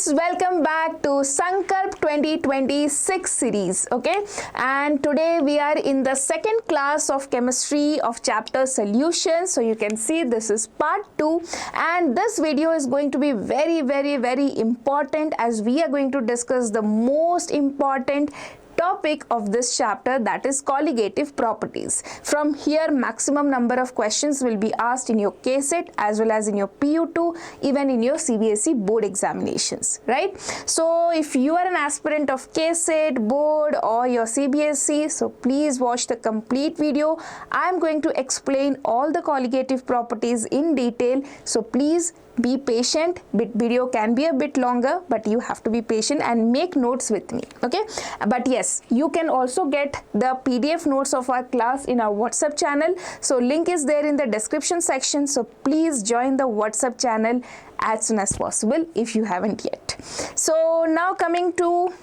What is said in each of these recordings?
students, welcome back to Sankalp 2026 series. Okay, and today we are in the second class of chemistry of chapter solutions. So you can see this is part 2, and this video is going to be very important, as we are going to discuss the most important topic of this chapter, that is colligative properties. From here, maximum number of questions will be asked in your KCET as well as in your PU2, even in your CBSE Board examinations, right? So if you are an aspirant of KCET, Board or your CBSE, so please watch the complete video. I am going to explain all the colligative properties in detail, so please be patient. Video can be a bit longer, but you have to be patient and make notes with me, okay? But yes, you can also get the PDF notes of our class in our WhatsApp channel. So link is there in the description section. So please join the WhatsApp channel as soon as possible if you haven't yet. So now coming to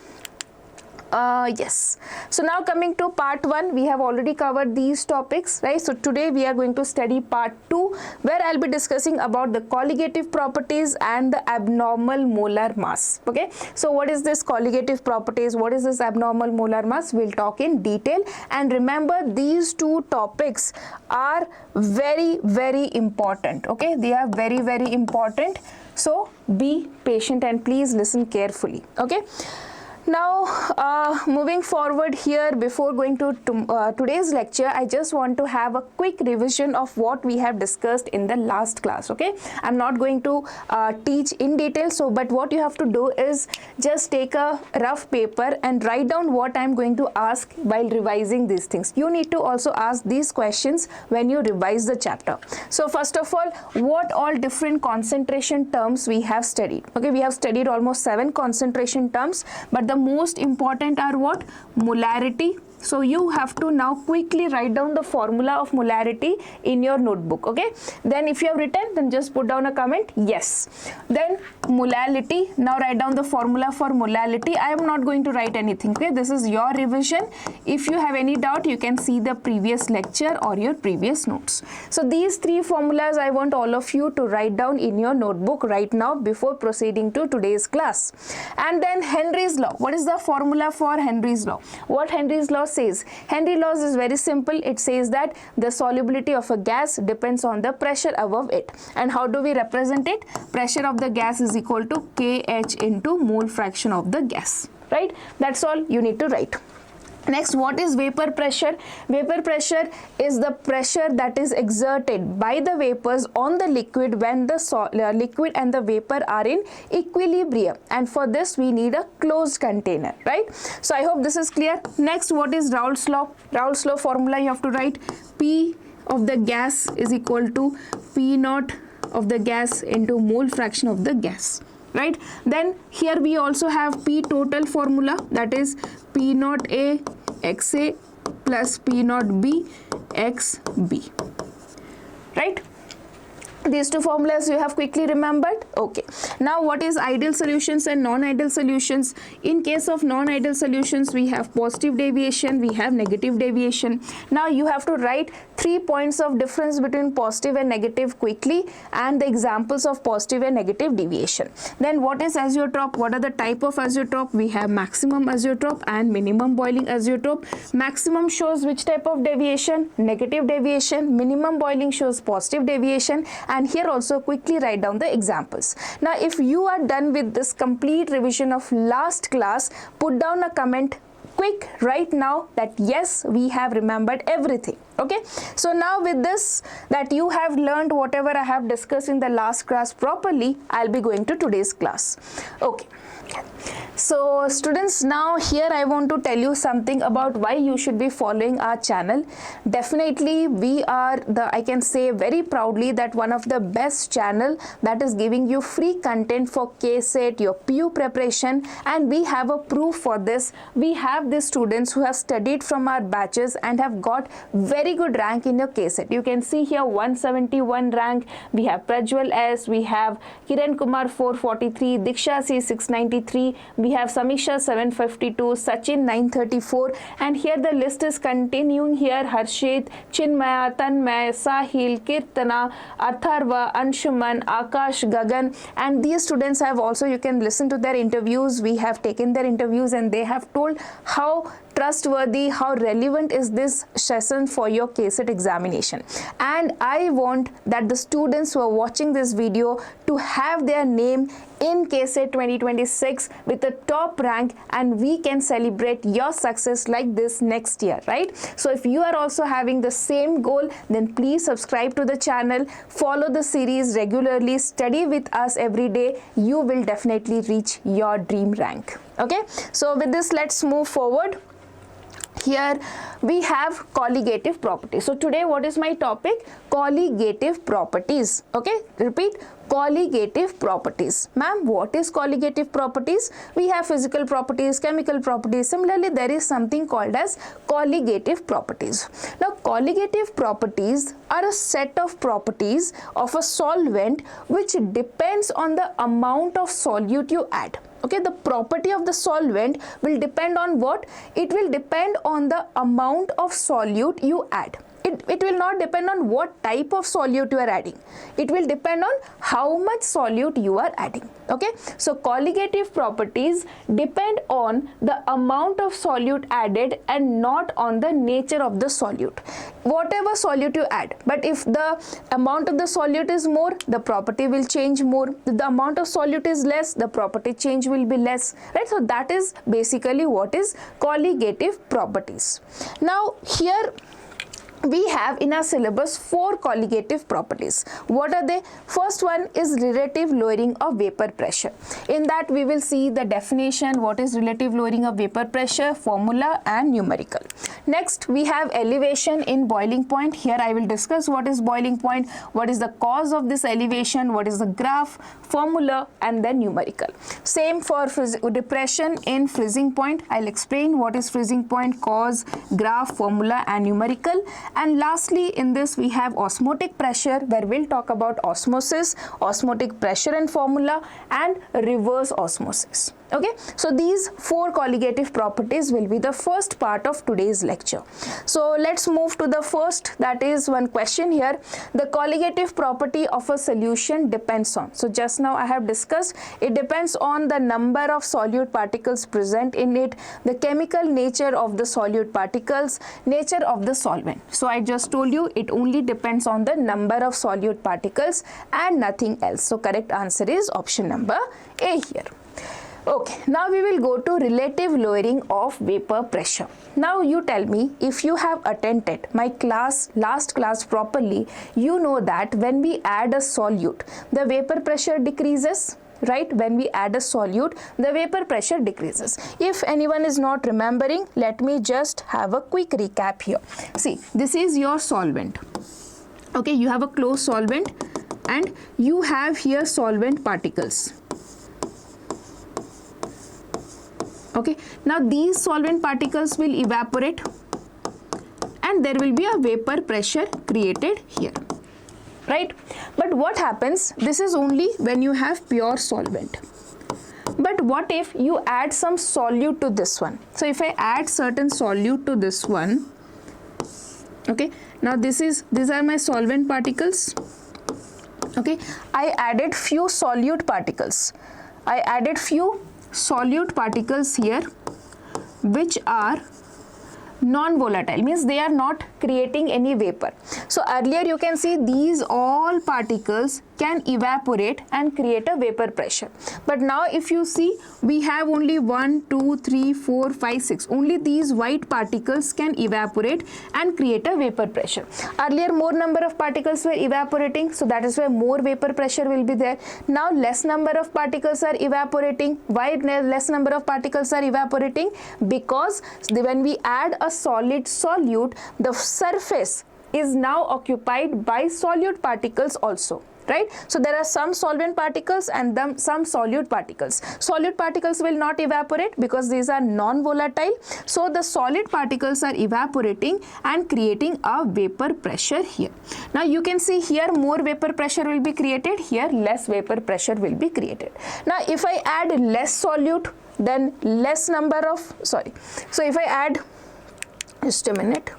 so now coming to part 1, we have already covered these topics, right? So today we are going to study part 2, where I'll be discussing about the colligative properties and the abnormal molar mass. Okay, so what is this colligative properties? What is this abnormal molar mass? We'll talk in detail. And remember, these two topics are very important. Okay, they are very important. So be patient and please listen carefully. Okay. Now, moving forward here, before going to today's lecture, I just want to have a quick revision of what we have discussed in the last class. Okay, I'm not going to teach in detail, so but what you have to do is just take a rough paper and write down what I'm going to ask while revising these things. You need to also ask these questions when you revise the chapter. So first of all, what all different concentration terms we have studied? Okay, we have studied almost 7 concentration terms, but the most important are what? Molarity. So you have to now quickly write down the formula of molarity in your notebook. Okay, then if you have written, then just put down a comment yes. Then molality, now write down the formula for molality. I am not going to write anything. Okay, this is your revision. If you have any doubt, you can see the previous lecture or your previous notes. So these 3 formulas I want all of you to write down in your notebook right now before proceeding to today's class. And then Henry's law. What is the formula for Henry's law? What Henry's law says? Henry's law is very simple. It says that the solubility of a gas depends on the pressure above it. And how do we represent it? Pressure of the gas is equal to Kh into mole fraction of the gas, right? That's all you need to write. Next, what is vapor pressure? Vapor pressure is the pressure that is exerted by the vapors on the liquid when the liquid and the vapor are in equilibrium, and for this we need a closed container, right? So I hope this is clear. Next, what is Raoult's law? Raoult's law formula you have to write: P of the gas is equal to P naught of the gas into mole fraction of the gas, right? Then here we also have P total formula, that is P naught A XA plus P naught B XB, right? These 2 formulas you have quickly remembered. Okay, now what is ideal solutions and non-ideal solutions? In case of non-ideal solutions, we have positive deviation, we have negative deviation. Now you have to write 3 points of difference between positive and negative quickly, and the examples of positive and negative deviation. Then what is azeotrope? What are the type of azeotrope? We have maximum azeotrope and minimum boiling azeotrope. Maximum shows which type of deviation? Negative deviation. Minimum boiling shows positive deviation. And here also quickly write down the examples. Now if you are done with this complete revision of last class, put down a comment quick right now that yes, we have remembered everything. Okay, so now with this, that you have learned whatever I have discussed in the last class properly, I'll be going to today's class. Okay. So students, now here I want to tell you something about why you should be following our channel. Definitely we are I can say very proudly that one of the best channel that is giving you free content for KCET, your PU preparation, and we have a proof for this. We have the students who have studied from our batches and have got very very good rank in your KCET. You can see here 171 rank. We have Prajwal S, we have Kiran Kumar 443, Diksha C 693, we have Samisha 752, Sachin 934, and here the list is continuing here. Harshit, Chinmaya, Tanmay, Sahil, Kirtana, Atharva, Anshuman, Akash, Gagan, and these students have also, you can listen to their interviews. We have taken their interviews and they have told how trustworthy, how relevant is this session for your KCET examination. And I want that the students who are watching this video to have their name in KCET 2026 with a top rank, and we can celebrate your success like this next year, right? So if you are also having the same goal, then please subscribe to the channel, follow the series regularly, study with us every day. You will definitely reach your dream rank. Okay, so with this, let's move forward. Here we have colligative properties. So today what is my topic? Colligative properties. Okay, repeat, colligative properties. Ma'am, what is colligative properties? We have physical properties, chemical properties. Similarly, there is something called as colligative properties. Now, colligative properties are a set of properties of a solvent which depends on the amount of solute you add. Okay, the property of the solvent will depend on what? It will depend on the amount of solute you add. It will not depend on what type of solute you are adding. It will depend on how much solute you are adding. Okay, so colligative properties depend on the amount of solute added and not on the nature of the solute. Whatever solute you add, but if the amount of the solute is more, the property will change more. If the amount of solute is less, the property change will be less, right? So that is basically what is colligative properties. Now here we have in our syllabus 4 colligative properties. What are they? First one is relative lowering of vapor pressure. In that we will see the definition, what is relative lowering of vapor pressure, formula and numerical. Next we have elevation in boiling point. Here I will discuss what is boiling point, what is the cause of this elevation, what is the graph, formula and then numerical. Same for depression in freezing point. I'll explain what is freezing point, cause, graph, formula and numerical. And lastly in this we have osmotic pressure, where we'll talk about osmosis, osmotic pressure and formula, and reverse osmosis. Okay, so these 4 colligative properties will be the first part of today's lecture. So let's move to the first, that is one question here. The colligative property of a solution depends on. So just now I have discussed, it depends on the number of solute particles present in it, the chemical nature of the solute particles, nature of the solvent. So I just told you it only depends on the number of solute particles and nothing else. So correct answer is option number A here. Okay, now we will go to relative lowering of vapor pressure. Now you tell me, if you have attended my last class properly, you know that when we add a solute, the vapor pressure decreases. Right, when we add a solute, the vapor pressure decreases. If anyone is not remembering, let me just have a quick recap here. See, this is your solvent. Okay, you have a closed solvent and you have here solvent particles. Okay, now these solvent particles will evaporate and there will be a vapor pressure created here, right? But what happens, this is only when you have pure solvent. But what if you add some solute to this one? So if I add certain solute to this one, okay, now these are my solvent particles. Okay, I added few solute particles. I added few solute particles here which are non-volatile, means they are not creating any vapor. So earlier you can see these all particles can evaporate and create a vapor pressure. But now if you see, we have only 1, 2, 3, 4, 5, 6. Only these white particles can evaporate and create a vapor pressure. Earlier more number of particles were evaporating, so that is why more vapor pressure will be there. Now less number of particles are evaporating. Why less number of particles are evaporating? Because when we add a solid solute, the surface is now occupied by solute particles also. right? So there are some solvent particles and some solute particles. Solute particles will not evaporate because these are non-volatile. So the solid particles are evaporating and creating a vapor pressure here. Now you can see here more vapor pressure will be created, here less vapor pressure will be created. Now if I add less solute, then less number of, so if I add, just a minute,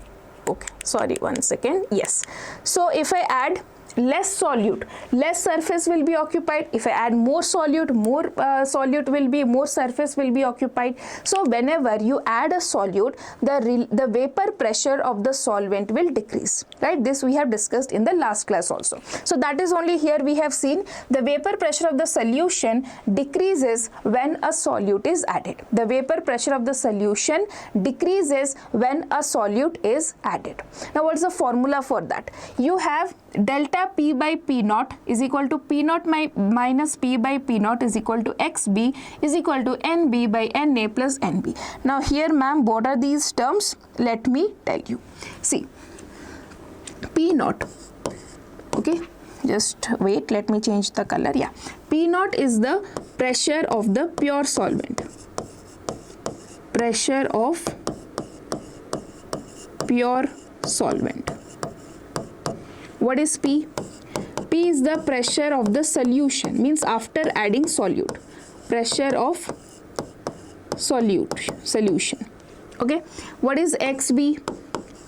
okay, sorry, one second, yes. So if I add less solute, less surface will be occupied. If I add more solute, more surface will be occupied. So whenever you add a solute, the vapor pressure of the solvent will decrease, right? This we have discussed in the last class also. So that is only here we have seen the vapor pressure of the solution decreases when a solute is added. The vapor pressure of the solution decreases when a solute is added. Now what is the formula for that? You have delta P by P naught is equal to P naught minus P by P naught is equal to XB is equal to NB by NA plus NB. Now here, ma'am, what are these terms? Let me tell you. See, P naught, okay, just wait, let me change the color. Yeah, P naught is the pressure of the pure solvent. Pressure of pure solvent. What is P? P is the pressure of the solution, means after adding solute. Pressure of solution. Okay. What is XB?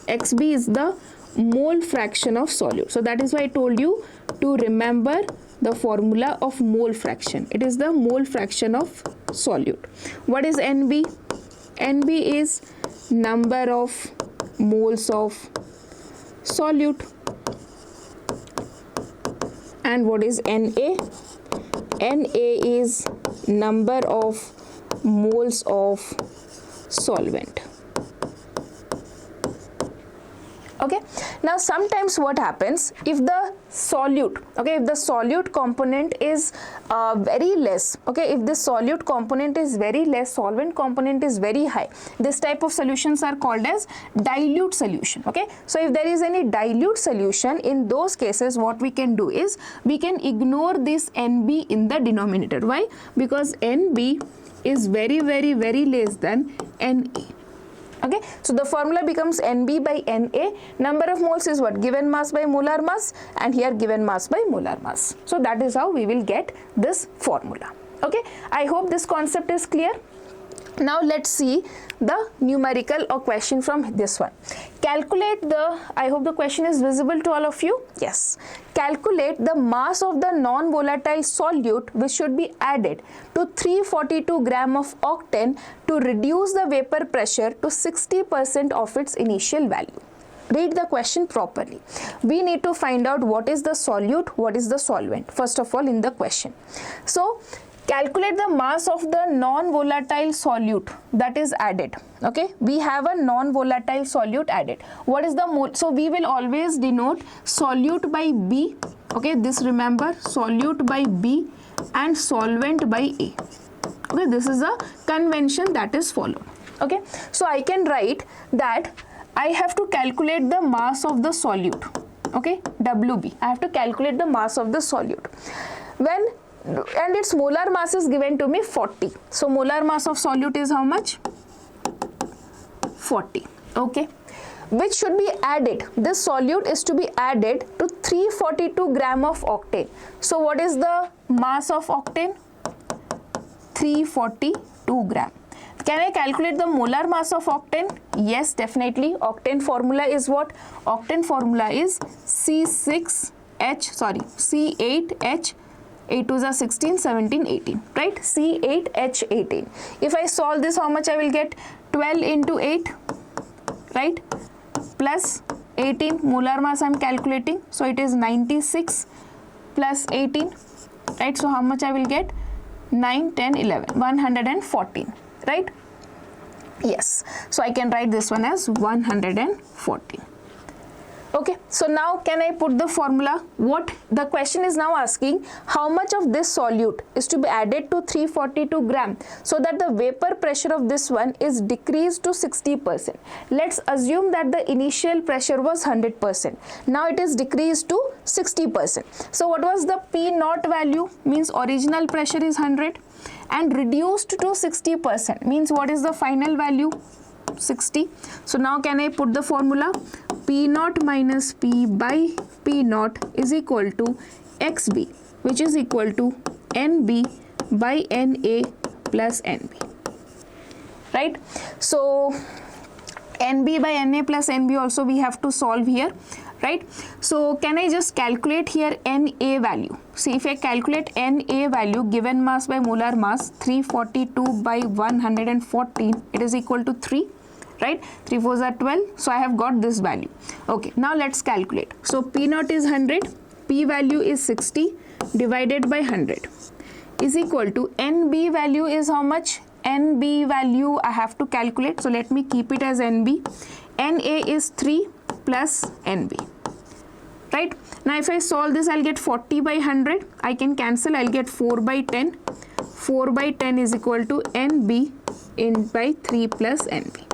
XB is the mole fraction of solute. So that is why I told you to remember the formula of mole fraction. It is the mole fraction of solute. What is NB? NB is number of moles of solute. And what is Na? Na is number of moles of solvent. Okay, now sometimes what happens, if the solute, okay, if the solute component is very less, okay, if the solute component is very less, solvent component is very high, this type of solutions are called as dilute solution. Okay, so if there is any dilute solution, in those cases what we can do is we can ignore this NB in the denominator. Why? Because NB is very less than Na. Okay, so the formula becomes NB by Na. Number of moles is what? Given mass by molar mass, and here given mass by molar mass. So that is how we will get this formula. Okay, I hope this concept is clear. Now let's see the numerical or question from this one. Calculate the, I hope the question is visible to all of you. Yes. Calculate the mass of the non-volatile solute which should be added to 342 gram of octane to reduce the vapor pressure to 60% of its initial value. Read the question properly. We need to find out what is the solute, what is the solvent, first of all in the question. So calculate the mass of the non-volatile solute that is added. Okay, we have a non-volatile solute added. What is the mole? So we will always denote solute by B. Okay, this remember, solute by B and solvent by A. Okay, this is a convention that is followed. Okay, so I can write that I have to calculate the mass of the solute. Okay, WB. I have to calculate the mass of the solute. And its molar mass is given to me 40. So molar mass of solute is how much? 40. Okay, which should be added. This solute is to be added to 342 gram of octane. So what is the mass of octane? 342 gram. Can I calculate the molar mass of octane? Yes, definitely. Octane formula is what? Octane formula is C8H, 8 2s are 16, 17, 18, right? C8H18. If I solve this, how much I will get? 12 into 8, right? Plus 18, molar mass I am calculating. So it is 96 plus 18, right? So how much I will get? 9, 10, 11, 114, right? Yes. So I can write this one as 114. Okay, so now can I put the formula? What the question is now asking, how much of this solute is to be added to 342 gram so that the vapor pressure of this one is decreased to 60%. Let's assume that the initial pressure was 100%. Now it is decreased to 60%. So what was the P naught value? Means original pressure is 100 and reduced to 60%. Means what is the final value? 60. So now can I put the formula? P naught minus P by P naught is equal to XB, which is equal to NB by NA plus NB. Right? So NB by NA plus NB also we have to solve here. Right? So can I just calculate here NA value? See, if I calculate NA value, given mass by molar mass, 342 by 114, it is equal to 3. Right? 3 4s are 12. So I have got this value. Okay, now let's calculate. So P naught is 100, P value is 60 divided by 100 is equal to NB value is how much? NB value I have to calculate. So let me keep it as NB. NA is 3 plus NB. Right? Now if I solve this, I'll get 40 by 100. I can cancel. I'll get 4 by 10. 4 by 10 is equal to NB in by 3 plus NB.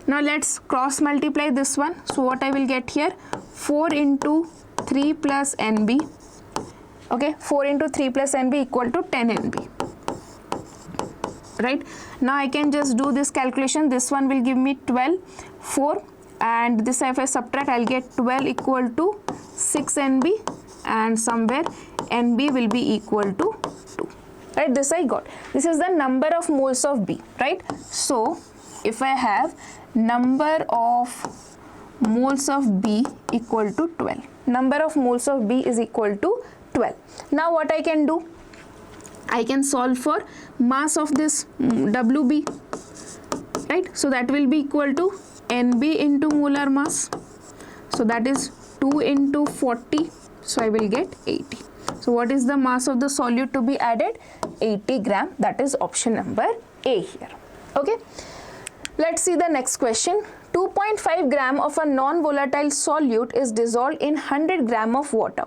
Now let's cross multiply this one. So what I will get here? 4 into 3 plus NB. Okay, 4 into 3 plus NB equal to 10 NB. Right? Now I can just do this calculation. This one will give me 12, 4, and this if I subtract, I'll get 12 equal to 6 NB, and somewhere NB will be equal to 2. Right? This I got. This is the number of moles of B. Right? So if I have number of moles of B equal to 12. Number of moles of B is equal to 12. Now what I can do? I can solve for mass of this WB. Right? So that will be equal to NB into molar mass. So that is 2 into 40. So I will get 80. So what is the mass of the solute to be added? 80 gram. That is option number A here. Okay. Let's see the next question. 2.5 gram of a non-volatile solute is dissolved in 100 gram of water.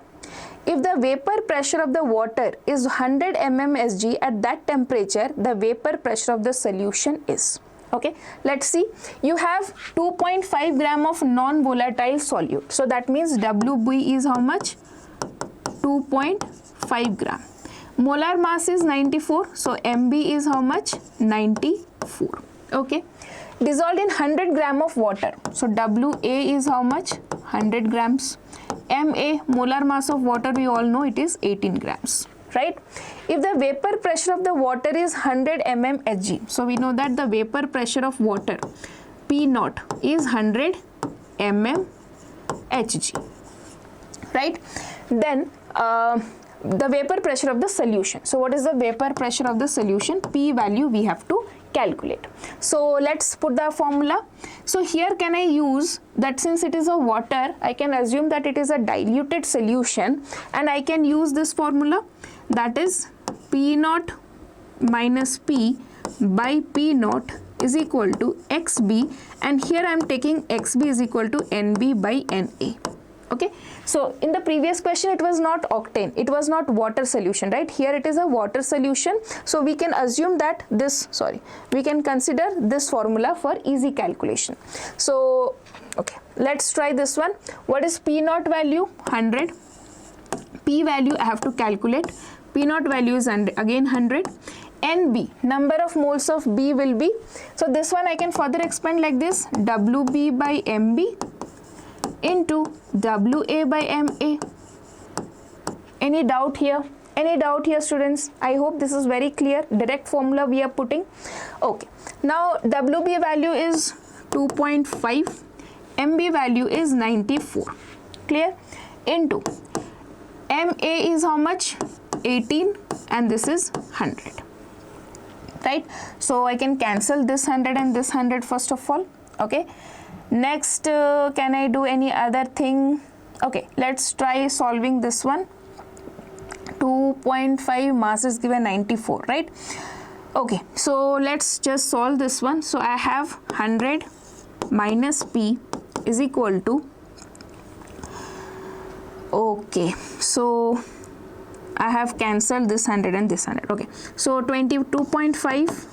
If the vapor pressure of the water is 100 mmSg at that temperature, the vapor pressure of the solution is. Okay, let's see. You have 2.5 gram of non-volatile solute. So that means WB is how much? 2.5 gram. Molar mass is 94. So MB is how much? 94. Okay. Dissolved in 100 gram of water. So WA is how much? 100 grams. MA, molar mass of water, we all know it is 18 grams. Right? If the vapor pressure of the water is 100 mmHg, so we know that the vapor pressure of water P naught is 100 mmHg. Right? Then the vapor pressure of the solution. So what is the vapor pressure of the solution? P value we have to calculate. So let's put the formula. So here can I use that since it is a water, I can assume that it is a diluted solution, and I can use this formula, that is P naught minus P by P naught is equal to XB, and here I am taking XB is equal to NB by NA. Okay, so in the previous question it was not octane, it was not water solution, right? Here it is a water solution, so we can assume that this, we can consider this formula for easy calculation. So okay, let's try this one. What is P naught value? 100. P value I have to calculate. P naught value is again 100. NB, number of moles of B will be, so this one I can further expand like this, WB by MB into WA by MA. Any doubt here? Any doubt here, students? I hope this is very clear. Direct formula we are putting. Okay. Now WB value is 2.5. MB value is 94. Clear? Into MA is how much? 18, and this is 100. Right? So I can cancel this 100 and this 100 first of all. Okay. Next, can I do any other thing? Okay, let's try solving this one. 2.5 mass is given 94, right? Okay, so let's just solve this one. So I have 100 minus P is equal to Okay, so I have cancelled this 100 and this 100. Okay, so 22.5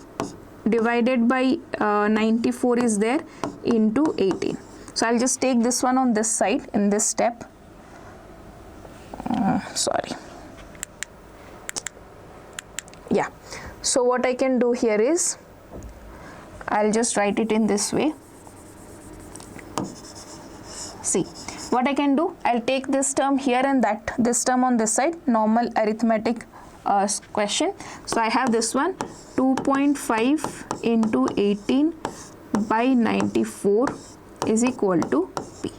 divided by 94 is there into 18. So I'll just take this one on this side in this step. Sorry. Yeah, so what I can do here is I'll just write it in this way. See, what I can do, I'll take this term here and this term on this side, normal arithmetic question. So I have this one, 2.5 into 18 by 94 is equal to P.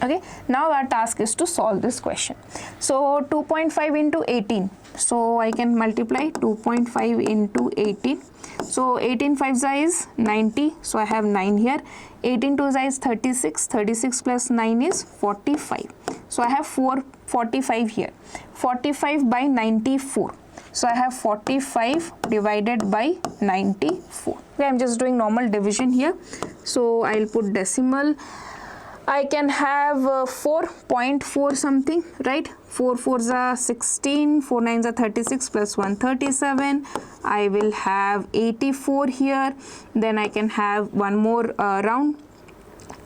Okay, now our task is to solve this question. So 2.5 into 18, so I can multiply 2.5 into 18. So 18 5 is 90, so I have 9 here. 18 2 is 36, 36 plus 9 is 45. So I have 45 here. 45 by 94. So I have 45 divided by 94. Okay, I'm just doing normal division here. So I'll put decimal. I can have 4.4 something, right? 4 4s are 16, 4 9s are 36 plus 1 37. I will have 84 here. Then I can have one more round.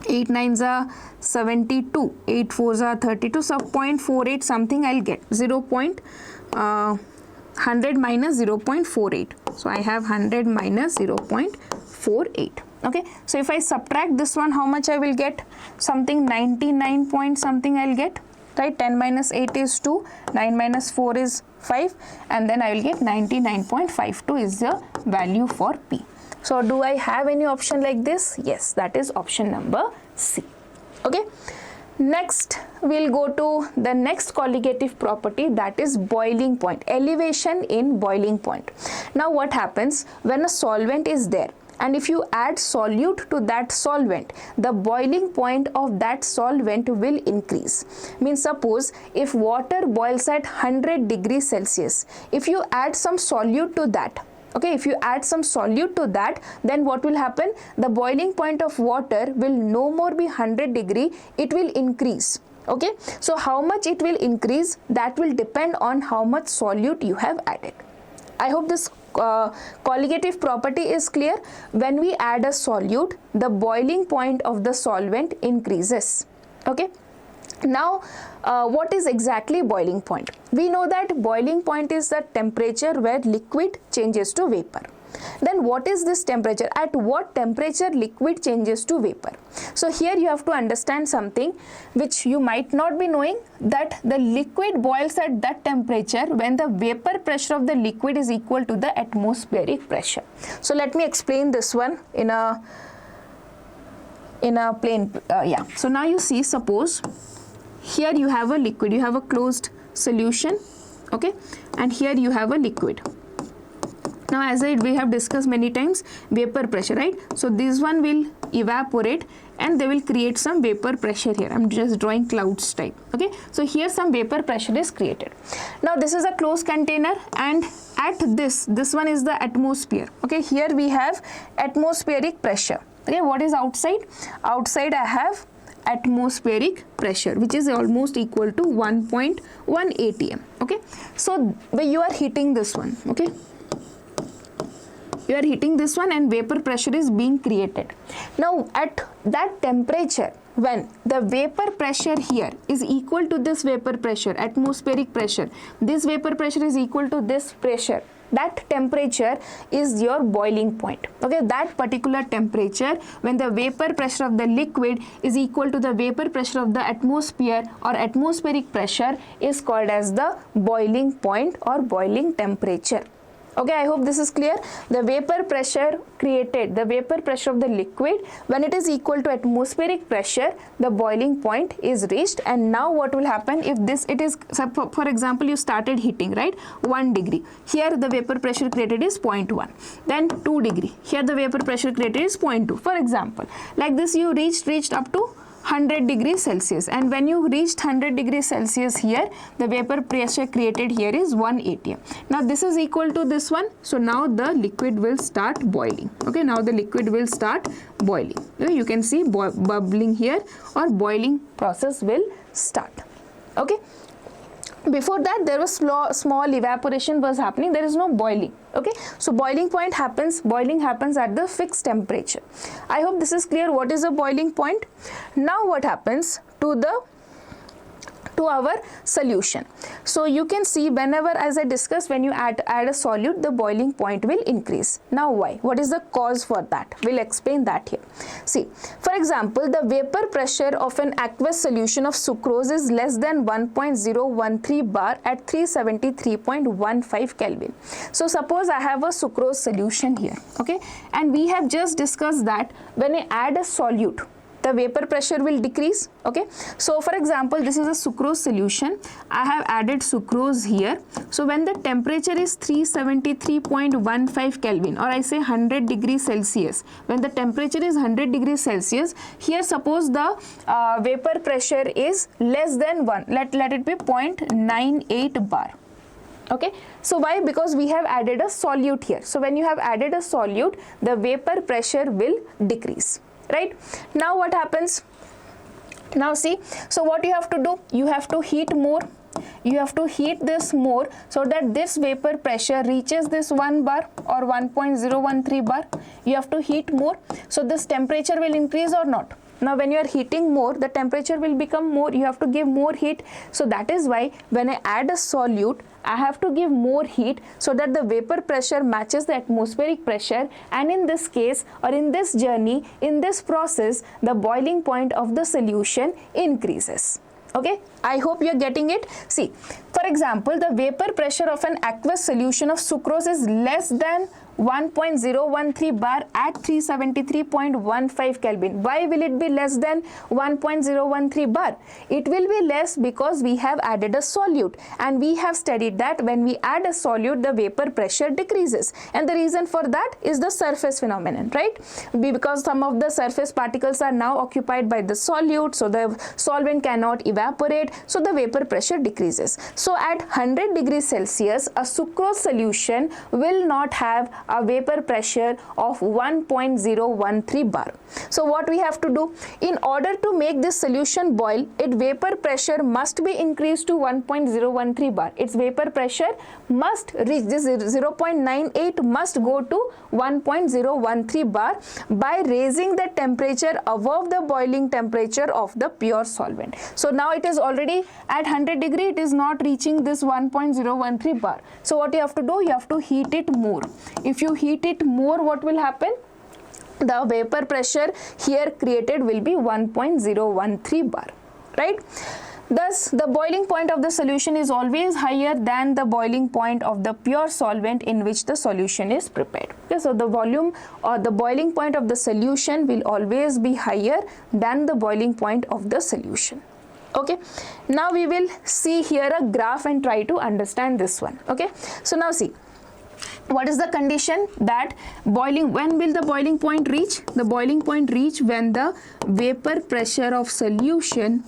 8 9s are 72, 8 4s are 32. So 0.48 something I'll get. 100 minus 0.48. So I have 100 minus 0.48. Okay, so if I subtract this one, how much I will get? Something 99 point something I'll get, right? 10 minus 8 is 2, 9 minus 4 is 5, and then I will get 99.52 is the value for P. So do I have any option like this? Yes, that is option number C. Okay, next we'll go to the next colligative property, that is boiling point, elevation in boiling point. Now what happens when a solvent is there, and if you add solute to that solvent, the boiling point of that solvent will increase. Means suppose if water boils at 100 degrees Celsius, if you add some solute to that, okay, if you add some solute to that, then what will happen? The boiling point of water will no more be 100 degree, it will increase. Okay, so how much it will increase, that will depend on how much solute you have added. I hope this colligative property is clear. When we add a solute, the boiling point of the solvent increases. Okay, now what is exactly boiling point? We know that boiling point is the temperature where liquid changes to vapor. Then what is this temperature? At what temperature liquid changes to vapor? So here you have to understand something which you might not be knowing, that the liquid boils at that temperature when the vapor pressure of the liquid is equal to the atmospheric pressure. So let me explain this one in a plain yeah. So now you see, suppose here you have a liquid, you have a closed solution, okay, and here you have a liquid. Now as we have discussed many times, vapor pressure, right? So this one will evaporate and they will create some vapor pressure here. I'm just drawing clouds type. Okay, so here some vapor pressure is created. Now this is a closed container, and at this one is the atmosphere. Okay, here we have atmospheric pressure. Okay, what is outside? Outside I have atmospheric pressure, which is almost equal to 1.1 atm. Okay, so you are heating this one. Okay, you are heating this one and vapor pressure is being created. Now at that temperature, when the vapor pressure here is equal to this vapor pressure, atmospheric pressure, this vapor pressure is equal to this pressure, that temperature is your boiling point. Okay, that particular temperature when the vapor pressure of the liquid is equal to the vapor pressure of the atmosphere or atmospheric pressure is called as the boiling point or boiling temperature. Okay, I hope this is clear. The vapor pressure created, the vapor pressure of the liquid, when it is equal to atmospheric pressure, the boiling point is reached. And now what will happen if it is, for example, you started heating, right? 1 degree. Here the vapor pressure created is 0.1. Then 2 degree. Here the vapor pressure created is 0.2. For example, like this you reached up to 100 degrees Celsius, and when you reached 100 degrees Celsius here, the vapor pressure created here is 1 atm. Now this is equal to this one, so now the liquid will start boiling. Okay, now the liquid will start boiling. Okay, you can see bubbling here, or boiling process will start. Okay. Before that there was small evaporation was happening, there is no boiling. Okay, so boiling happens at the fixed temperature. I hope this is clear what is a boiling point. Now what happens to our solution? So you can see whenever, as I discussed, when you add a solute, the boiling point will increase. Now why? What is the cause for that? We'll explain that here. See, for example, the vapor pressure of an aqueous solution of sucrose is less than 1.013 bar at 373.15 Kelvin. So suppose I have a sucrose solution here, okay, and we have just discussed that when I add a solute, the vapor pressure will decrease. Okay, so for example, this is a sucrose solution. I have added sucrose here. So when the temperature is 373.15 Kelvin, or I say 100 degrees Celsius, when the temperature is 100 degrees Celsius, here suppose the vapor pressure is less than 1, let it be 0.98 bar. Okay, so why? Because we have added a solute here. So when you have added a solute, the vapor pressure will decrease. Right, now what happens? Now see, so what you have to do, you have to heat more, you have to heat this more, so that this vapor pressure reaches this 1 bar or 1.013 bar. You have to heat more, so this temperature will increase or not. Now when you are heating more, the temperature will become more, you have to give more heat. So that is why when I add a solute, I have to give more heat so that the vapor pressure matches the atmospheric pressure, and in this case, or in this journey, in this process, the boiling point of the solution increases. Okay, I hope you are getting it. See, for example, the vapor pressure of an aqueous solution of sucrose is less than 1.013 bar at 373.15 Kelvin. Why will it be less than 1.013 bar? It will be less because we have added a solute, and we have studied that when we add a solute, the vapor pressure decreases, and the reason for that is the surface phenomenon, right? Because some of the surface particles are now occupied by the solute, so the solvent cannot evaporate, so the vapor pressure decreases. So at 100 degrees Celsius, a sucrose solution will not have a vapor pressure of 1.013 bar. So what we have to do, in order to make this solution boil, its vapor pressure must be increased to 1.013 bar. Its vapor pressure must reach this 0.98 must go to 1.013 bar by raising the temperature above the boiling temperature of the pure solvent. So now it is already at 100 degree, it is not reaching this 1.013 bar. So what you have to do, you have to heat it more. If you heat it more, what will happen? The vapor pressure here created will be 1.013 bar, right? Thus, the boiling point of the solution is always higher than the boiling point of the pure solvent in which the solution is prepared. Okay, so the volume or the boiling point of the solution will always be higher than the boiling point of the solution. Okay, now we will see here a graph and try to understand this one. Okay, so now see, what is the condition that boiling, when will the boiling point reach? The boiling point reach when the vapor pressure of solution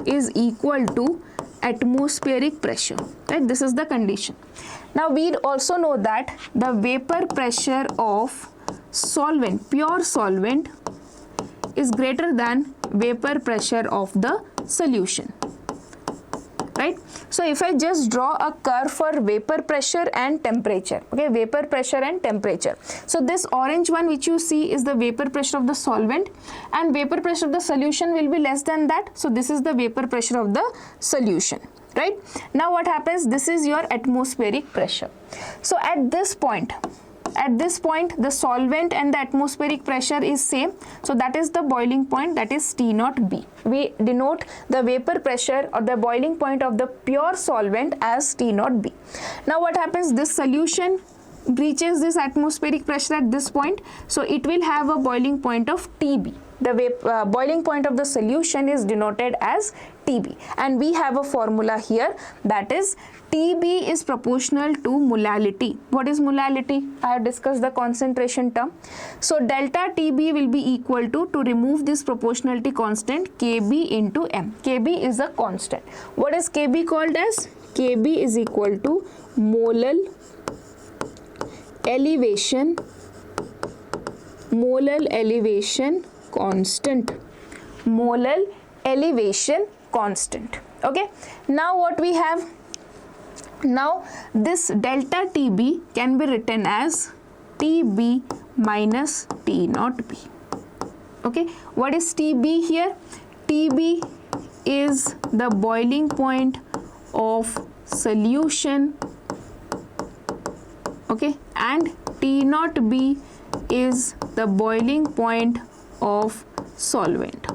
is equal to atmospheric pressure, right? This is the condition. Now we also know that the vapor pressure of solvent, pure solvent, is greater than vapor pressure of the solution, right? So if I just draw a curve for vapor pressure and temperature, okay, vapor pressure and temperature. So this orange one which you see is the vapor pressure of the solvent, and vapor pressure of the solution will be less than that. So this is the vapor pressure of the solution, right? Now what happens? This is your atmospheric pressure. So at this point, the solvent and the atmospheric pressure is same. So that is the boiling point, that is T0B. We denote the vapor pressure or the boiling point of the pure solvent as T0B. Now what happens? This solution reaches this atmospheric pressure at this point. So it will have a boiling point of TB. The boiling point of the solution is denoted as TB, and we have a formula here, that is TB is proportional to molality. What is molality? I have discussed the concentration term. So delta TB will be equal to remove this proportionality constant, KB into M. KB is a constant. What is KB called as? KB is equal to molal elevation constant. Molal elevation constant. Okay, now what we have, now this delta TB can be written as TB minus T naught B. Okay, what is TB here? TB is the boiling point of solution, okay, and T naught B is the boiling point of solvent.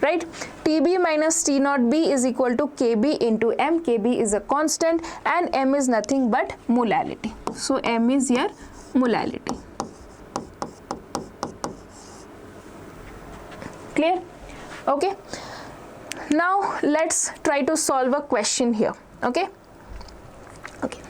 Right, TB minus T naught B is equal to KB into M. KB is a constant and M is nothing but molality. So M is your molality. Clear? Okay. Now let's try to solve a question here. Okay. Okay.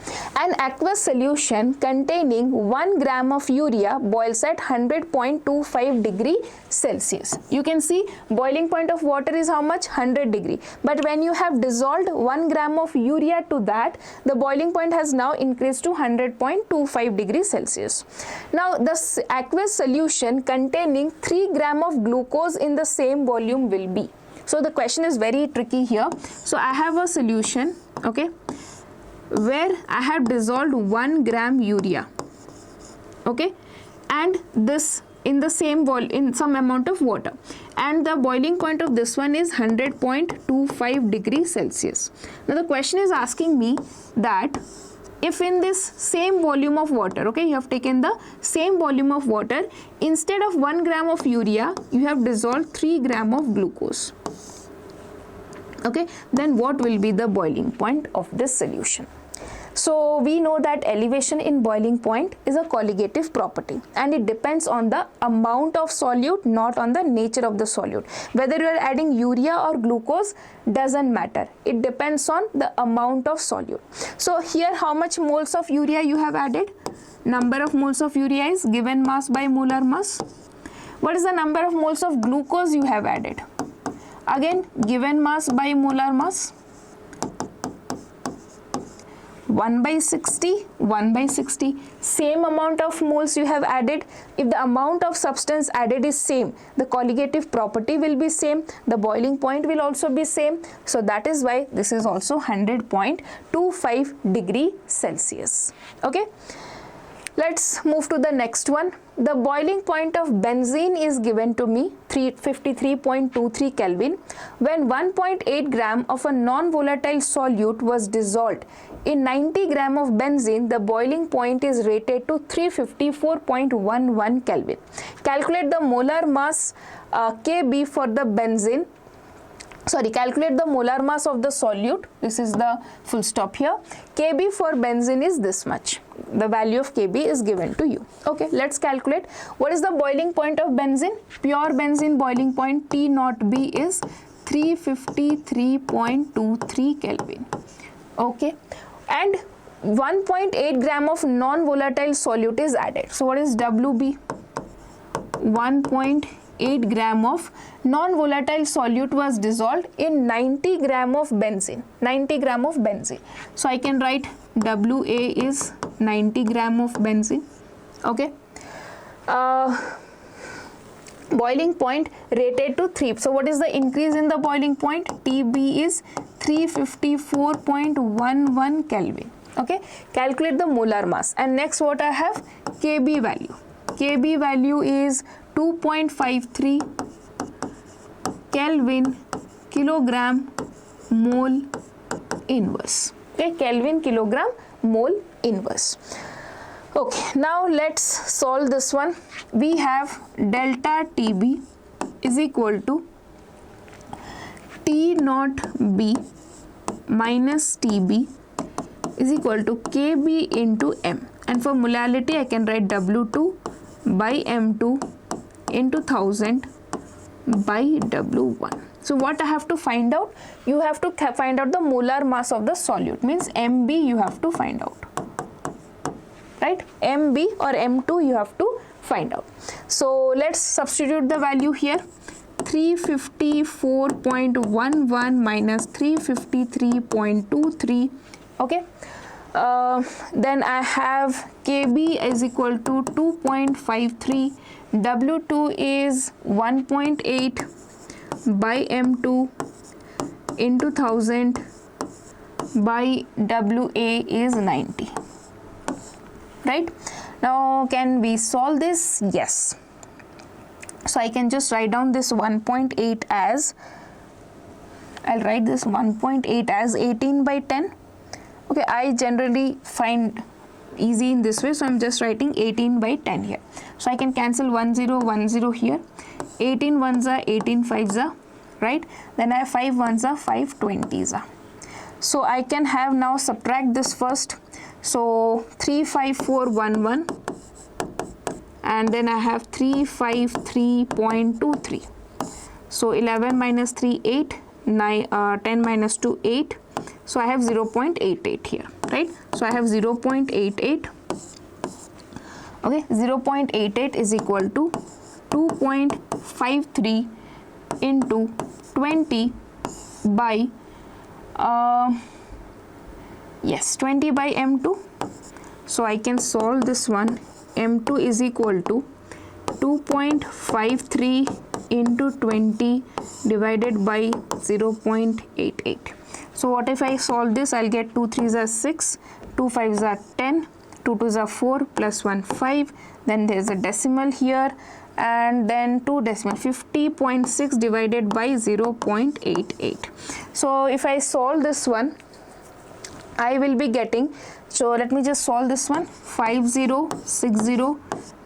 An aqueous solution containing 1 gram of urea boils at 100.25 degree Celsius. You can see boiling point of water is how much? 100 degree. But when you have dissolved 1 gram of urea to that, the boiling point has now increased to 100.25 degree Celsius. Now the aqueous solution containing 3 gram of glucose in the same volume will be. So the question is very tricky here. So I have a solution, okay, where I have dissolved 1 gram urea, okay, and this in the same in some amount of water, and the boiling point of this one is 100.25 degrees Celsius. Now the question is asking me that if in this same volume of water, okay, you have taken the same volume of water, instead of 1 gram of urea you have dissolved 3 gram of glucose, okay, then what will be the boiling point of this solution? So we know that elevation in boiling point is a colligative property and it depends on the amount of solute, not on the nature of the solute. Whether you are adding urea or glucose doesn't matter. It depends on the amount of solute. So here how much moles of urea you have added? Number of moles of urea is given mass by molar mass. What is the number of moles of glucose you have added? Again, given mass by molar mass. 1 by 60, 1 by 60. Same amount of moles you have added. If the amount of substance added is same, the colligative property will be same, the boiling point will also be same. So that is why this is also 100.25 degree Celsius. Okay. Let's move to the next one. The boiling point of benzene is given to me 353.23 Kelvin when 1.8 gram of a non-volatile solute was dissolved in 90 gram of benzene. The boiling point is rated to 354.11 Kelvin. Calculate the molar mass Kb for the benzene. Calculate the molar mass of the solute. This is the full stop here. Kb for benzene is this much. The value of Kb is given to you. Okay, let's calculate. What is the boiling point of benzene? Pure benzene boiling point T naught B is 353.23 Kelvin. Okay, and 1.8 gram of non-volatile solute is added. So what is WB? 1.8 gram of non-volatile solute was dissolved in 90 gram of benzene. 90 gram of benzene. So I can write WA is 90 gram of benzene. Okay. Boiling point rated to 3. So what is the increase in the boiling point? TB is 354.11 Kelvin. Okay. Calculate the molar mass. And next what I have? Kb value. Kb value is 2.53 Kelvin kilogram mole inverse. Okay, Kelvin kilogram mole inverse. Okay, now let's solve this one. We have delta TB is equal to T naught B minus TB is equal to Kb into M. And for molality, I can write W2 by M2 into 1000 by W1. So what I have to find out? You have to find out the molar mass of the solute. Means MB you have to find out. Right? MB or M2 you have to find out. So let's substitute the value here. 354.11 minus 353.23. Okay. Then I have Kb is equal to 2.53. W2 is 1.8. by M2 into 1000 by WA is 90. Right? Now can we solve this? Yes. So I can just write down this 1.8 as, I'll write this 1.8 as 18 by 10. Okay, I generally find easy in this way, so I'm just writing 18 by 10 here. So I can cancel 1 0 1 0 here. 18 ones are 18 fives are, right? Then I have 5 ones are 5 20s are. So I can have now subtract this first. So 35411, and then I have 353.23. So 11 minus 3 8, 10 minus 2 8. So I have 0.88 here, right? So I have 0.88. Okay, 0.88 is equal to 2.53 into 20 by 20 by M2. So I can solve this one. M2 is equal to 2.53 into 20 divided by 0.88. So what if I solve this? I'll get 2 3s are 6, 2 5s are 10, 2 2s are 4, plus 1 5. Then there is a decimal here, and then 2 decimal, 50.6 divided by 0.88. So if I solve this one, I will be getting, so let me just solve this one, 5060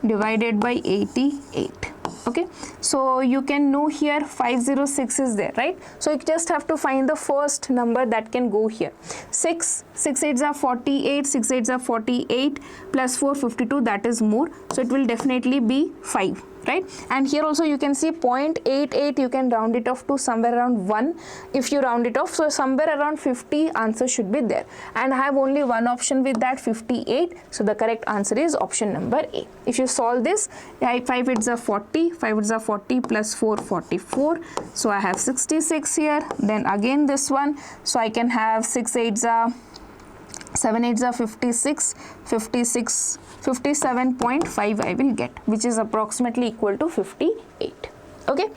divided by 88. Okay, so you can know here 506 is there, right? So you just have to find the first number that can go here. 6 8s are 48, 6 8s are 48, plus 4 52, that is more, so it will definitely be 5, right? And here also you can see 0.88, you can round it off to somewhere around 1 if you round it off, so somewhere around 50 answer should be there, and I have only one option with that, 58, so the correct answer is option number A. If you solve this, 5 8s are 40, 5 8s are 40, plus 4 44, so I have 66 here. Then again this one, so I can have 6 8s are 7 8s are 56, 56, 57.5 I will get, which is approximately equal to 58. Okay.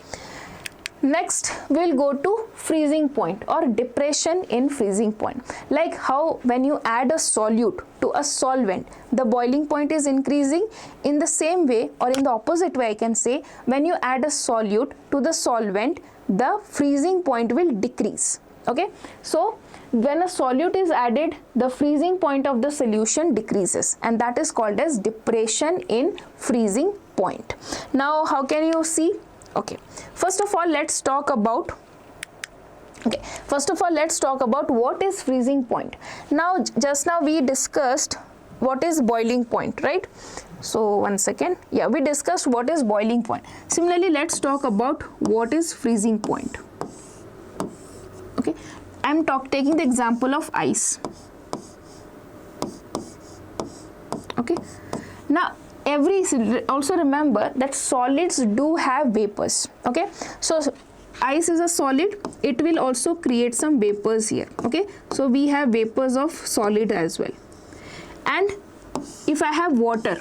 Next we'll go to freezing point or depression in freezing point. Like how when you add a solute to a solvent, the boiling point is increasing. In the same way, or in the opposite way, I can say, when you add a solute to the solvent, the freezing point will decrease. Okay. So when a solute is added, the freezing point of the solution decreases, and that is called as depression in freezing point. Now how can you see? Okay, first of all let's talk about what is freezing point. Now just now we discussed what is boiling point, right? So one second, yeah, we discussed what is boiling point. Similarly, let's talk about what is freezing point. Okay, I'm taking the example of ice. Okay, now also remember that solids do have vapors. Okay, so ice is a solid, it will also create some vapors here. Okay, so we have vapors of solid as well. And if I have water,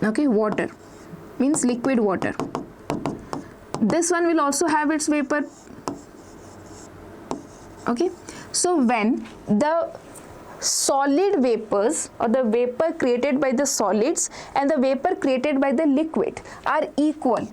okay, water means liquid water, this one will also have its vapor. Okay, so when the solid vapors or the vapor created by the solids and the vapor created by the liquid are equal,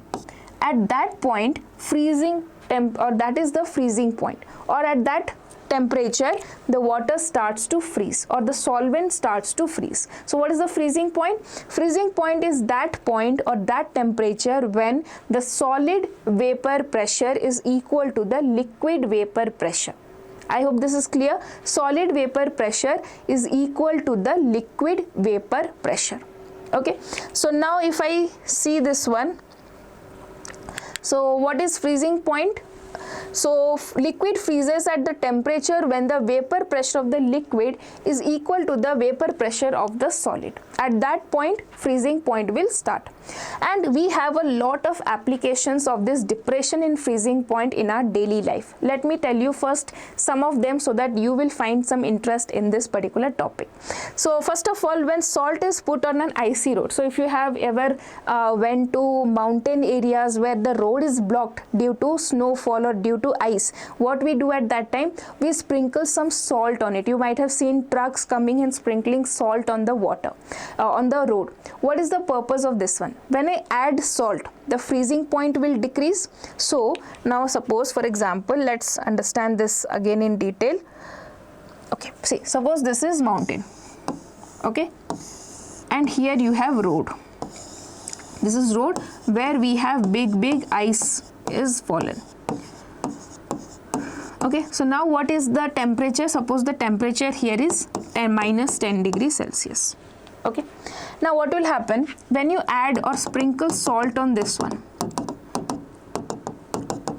at that point freezing or that is the freezing point, or at that temperature the water starts to freeze or the solvent starts to freeze. So what is the freezing point? Freezing point is that point or that temperature when the solid vapor pressure is equal to the liquid vapor pressure. I hope this is clear. Solid vapor pressure is equal to the liquid vapor pressure. Okay, so now if I see this one, so what is freezing point? So liquid freezes at the temperature when the vapor pressure of the liquid is equal to the vapor pressure of the solid. At that point, freezing point will start. And we have a lot of applications of this depression in freezing point in our daily life. Let me tell you first some of them so that you will find some interest in this particular topic. So first of all, when salt is put on an icy road, so if you have ever went to mountain areas where the road is blocked due to snowfall or due to ice, what we do at that time, we sprinkle some salt on it. You might have seen trucks coming and sprinkling salt on the water, on the road. What is the purpose of this one? When I add salt, the freezing point will decrease. So now suppose, for example, let's understand this again in detail. Okay, see, suppose this is mountain, okay, and here you have road. This is road where we have big ice is fallen. Okay, so now what is the temperature? Suppose the temperature here is minus 10 degrees Celsius. Okay, now what will happen when you add or sprinkle salt on this one?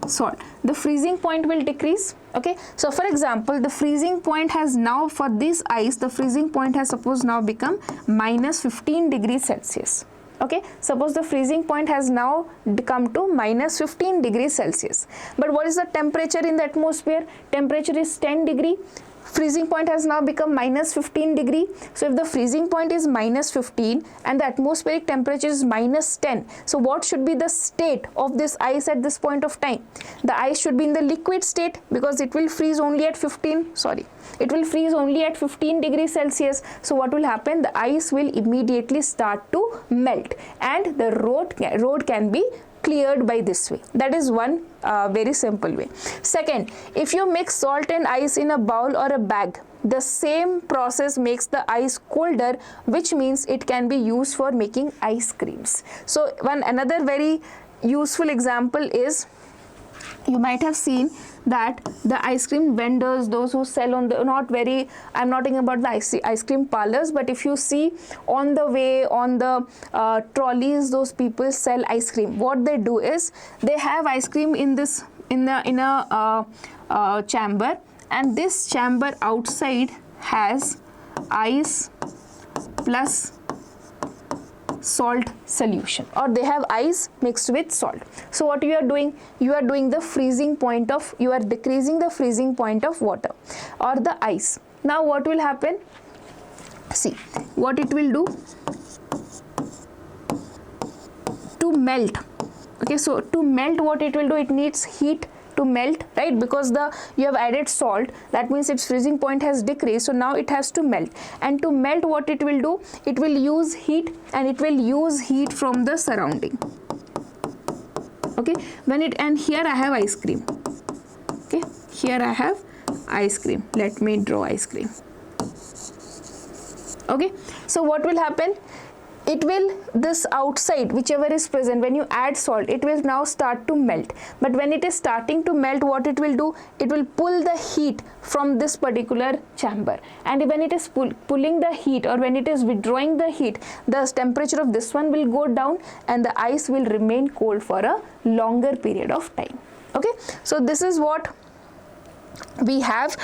Salt, the freezing point will decrease. Okay, so for example, the freezing point has now, for this ice, the freezing point has suppose now become minus 15 degrees Celsius. Okay, suppose the freezing point has now come to minus 15 degrees Celsius. But what is the temperature in the atmosphere? Temperature is 10 degree. Freezing point has now become minus 15 degree. So if the freezing point is minus 15 and the atmospheric temperature is minus 10, so what should be the state of this ice at this point of time? The ice should be in the liquid state because it will freeze only at 15 degrees Celsius. So what will happen? The ice will immediately start to melt and the road can be cleared by this way. That is one very simple way. Second, if you mix salt and ice in a bowl or a bag, the same process makes the ice colder, which means it can be used for making ice creams. So another very useful example is, you might have seen that the ice cream vendors, those who sell on the, I'm not talking about the ice cream parlors, but if you see on the way, on the trolleys, those people sell ice cream. What they do is, they have ice cream in a chamber, and this chamber outside has ice plus salt solution, or they have ice mixed with salt. So what you are doing? You are doing the freezing point of, you are decreasing the freezing point of water or the ice. Now what will happen? See what it will do to melt. Okay, so to melt, what it will do? It needs heat to melt, right? Because you have added salt, that means its freezing point has decreased, so now it has to melt. And to melt, what it will do? It will use heat, and it will use heat from the surrounding. Okay, and here I have ice cream. Okay, here I have ice cream. Let me draw ice cream. Okay, so what will happen? It will, this outside, whichever is present, when you add salt, it will now start to melt. But when it is starting to melt, what it will do? It will pull the heat from this particular chamber. And when it is pulling the heat, or when it is withdrawing the heat, the temperature of this one will go down and the ice will remain cold for a longer period of time. Okay, so this is what we have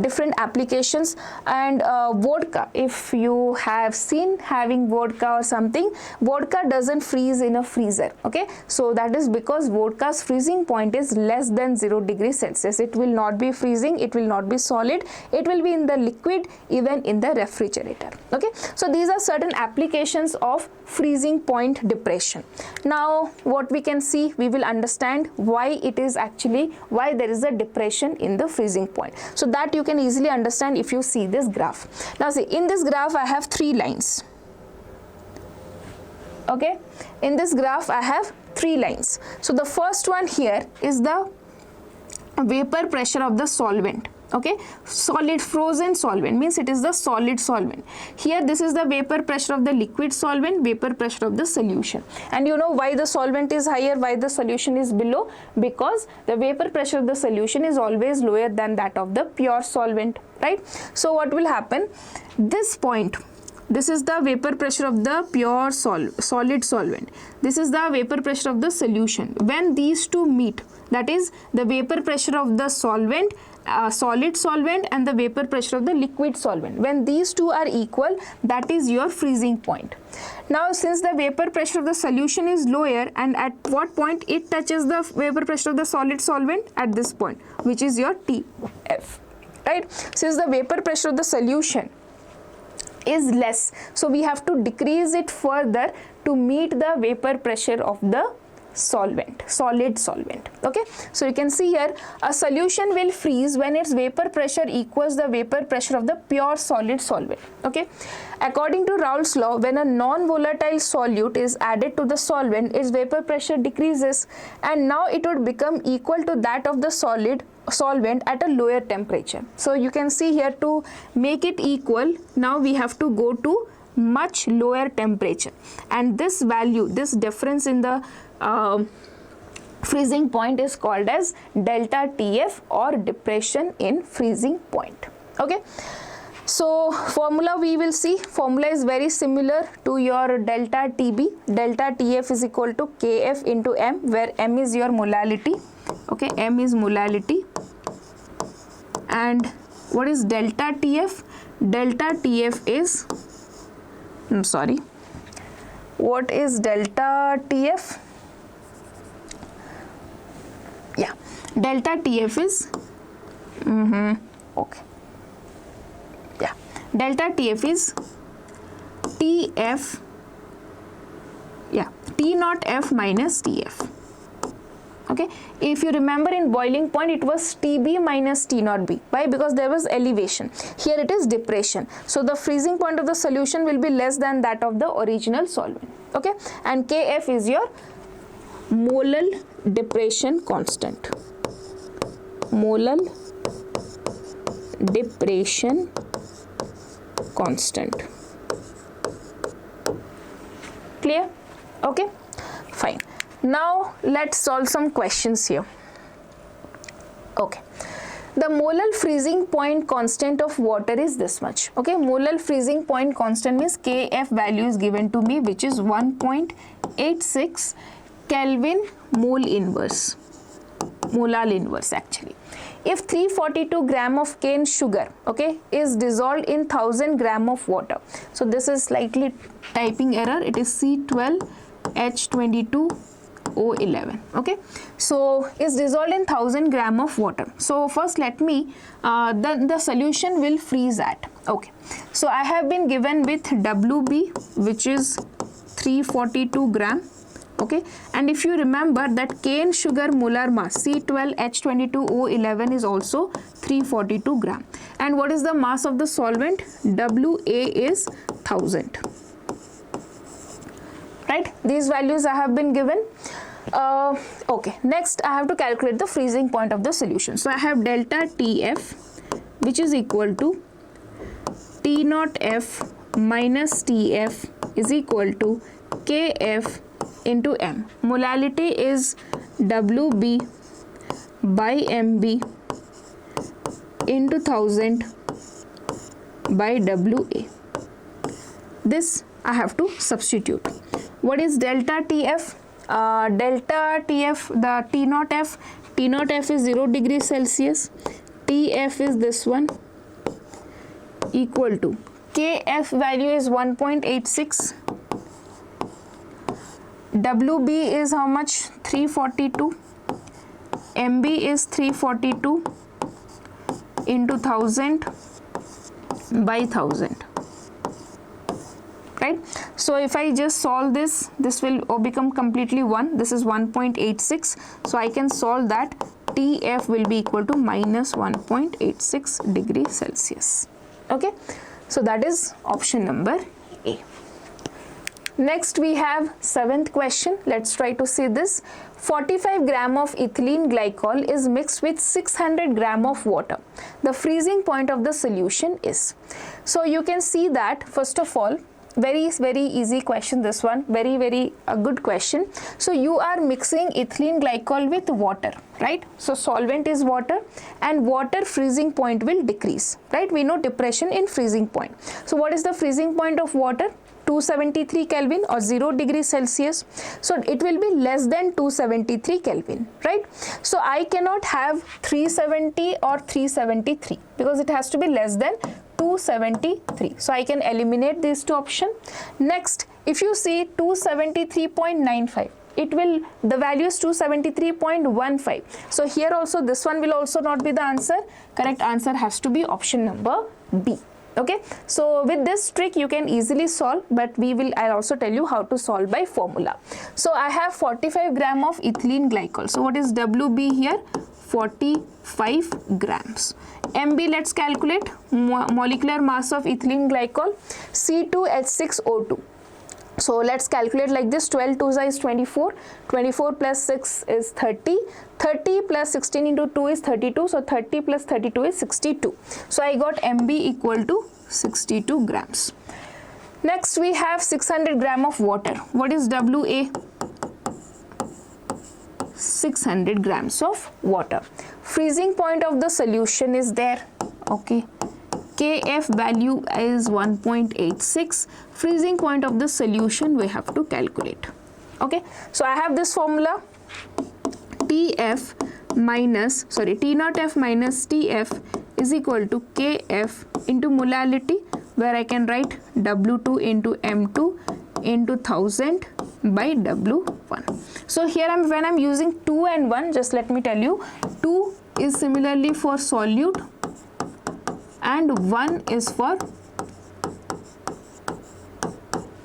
different applications. And vodka, if you have seen having vodka or something, vodka doesn't freeze in a freezer. Okay, so that is because vodka's freezing point is less than 0 degrees Celsius. It will not be freezing, it will not be solid, it will be in the liquid, even in the refrigerator. Okay, so these are certain applications of freezing point depression. Now what we can see, we will understand why it is actually, why there is a depression in the freezing point. So that you can easily understand if you see this graph. Now see, in this graph I have 3 lines. Okay, in this graph I have 3 lines. So the first one here is the vapor pressure of the solvent. Okay, solid frozen solvent means it is the solid solvent. Here this is the vapor pressure of the liquid solvent, vapor pressure of the solution. And you know why the solvent is higher, why the solution is below? Because the vapor pressure of the solution is always lower than that of the pure solvent, right? So what will happen? This point This is the vapor pressure of the pure solid solvent. This is the vapor pressure of the solution. When these two meet, that is the vapor pressure of the solvent, solid solvent, and the vapor pressure of the liquid solvent, when these two are equal, that is your freezing point. Now since the vapor pressure of the solution is lower, and at what point it touches the vapor pressure of the solid solvent? At this point, which is your TF, right? Since the vapor pressure of the solution is less, so we have to decrease it further to meet the vapor pressure of the solvent, solid solvent. Okay, so you can see here a solution will freeze when its vapor pressure equals the vapor pressure of the pure solid solvent. Okay, according to Raoult's law, when a non-volatile solute is added to the solvent, its vapor pressure decreases, and now it would become equal to that of the solvent at a lower temperature. So you can see here, to make it equal, now we have to go to much lower temperature, and this value, this difference in the freezing point is called as delta TF, or depression in freezing point. Okay, so formula we will see. Formula is very similar to your delta TB. Delta TF is equal to KF into M, where M is your molality. Okay, M is molality. And what is delta TF? Delta TF is, what is delta TF? Yeah, delta TF is okay. Yeah, delta TF is TF, yeah, T naught F minus TF. Okay, if you remember, in boiling point it was TB minus T naught B. Why? Because there was elevation. Here it is depression. So the freezing point of the solution will be less than that of the original solvent. Okay, and KF is your molal depression constant. Molal depression constant. Clear? Okay, fine. Now let's solve some questions here. Okay, the molal freezing point constant of water is this much. Okay, molal freezing point constant means KF value is given to me, which is 1.86 Kelvin mole inverse, molal inverse actually. If 342 gram of cane sugar, okay, is dissolved in 1000 gram of water, so this is slightly typing error, it is C12H22O11. okay, so is dissolved in 1000 gram of water. So first let me the solution will freeze at, okay, so I have been given with WB, which is 342 gram. Okay, and if you remember that cane sugar molar mass C12H22O11 is also 342 gram, and what is the mass of the solvent? WA is 1000. Right, these values I have been given. Okay, next I have to calculate the freezing point of the solution. So I have delta TF, which is equal to T naught F minus TF is equal to KF into M. Molality is WB by MB into 1000 by WA. This I have to substitute. What is delta TF? Delta TF, the T naught F is 0 degrees Celsius. TF is this one, equal to KF value is 1.86. WB is how much? 342. MB is 342 into 1000 by 1000. Right? So if I just solve this, this will become completely 1. This is 1.86. So I can solve that. TF will be equal to minus 1.86 degrees Celsius. Okay? So that is option number A. Next we have 7th question. Let's try to see this. 45 gram of ethylene glycol is mixed with 600 gram of water. The freezing point of the solution is. So you can see that first of all, very easy question, this one, very a good question. So you are mixing ethylene glycol with water, right? So solvent is water, and water freezing point will decrease, right? We know depression in freezing point. So what is the freezing point of water? 273 Kelvin or 0 degrees Celsius. So it will be less than 273 Kelvin, right? So I cannot have 370 or 373 because it has to be less than 273. So I can eliminate these two options. Next, if you see 273.95, it will, the value is 273.15. So here also this one will also not be the answer. Correct answer has to be option number B. Okay, so with this trick you can easily solve, but I'll also tell you how to solve by formula. So I have 45 gram of ethylene glycol. So what is WB here? 45 grams. MB, let's calculate molecular mass of ethylene glycol, C2H6O2. So let's calculate like this. 12 2s is 24, 24 plus 6 is 30, 30 plus 16 into 2 is 32, so 30 plus 32 is 62. So I got MB equal to 62 grams. Next we have 600 gram of water. What is WA? 600 grams of water. Freezing point of the solution is there, okay. KF value is 1.86. Freezing point of the solution we have to calculate. Okay, so I have this formula, T0F minus TF is equal to KF into molality, where I can write W2 into M2 into 1000 by W1. So here when I'm using 2 and 1, just let me tell you, 2 is similarly for solute and 1 is for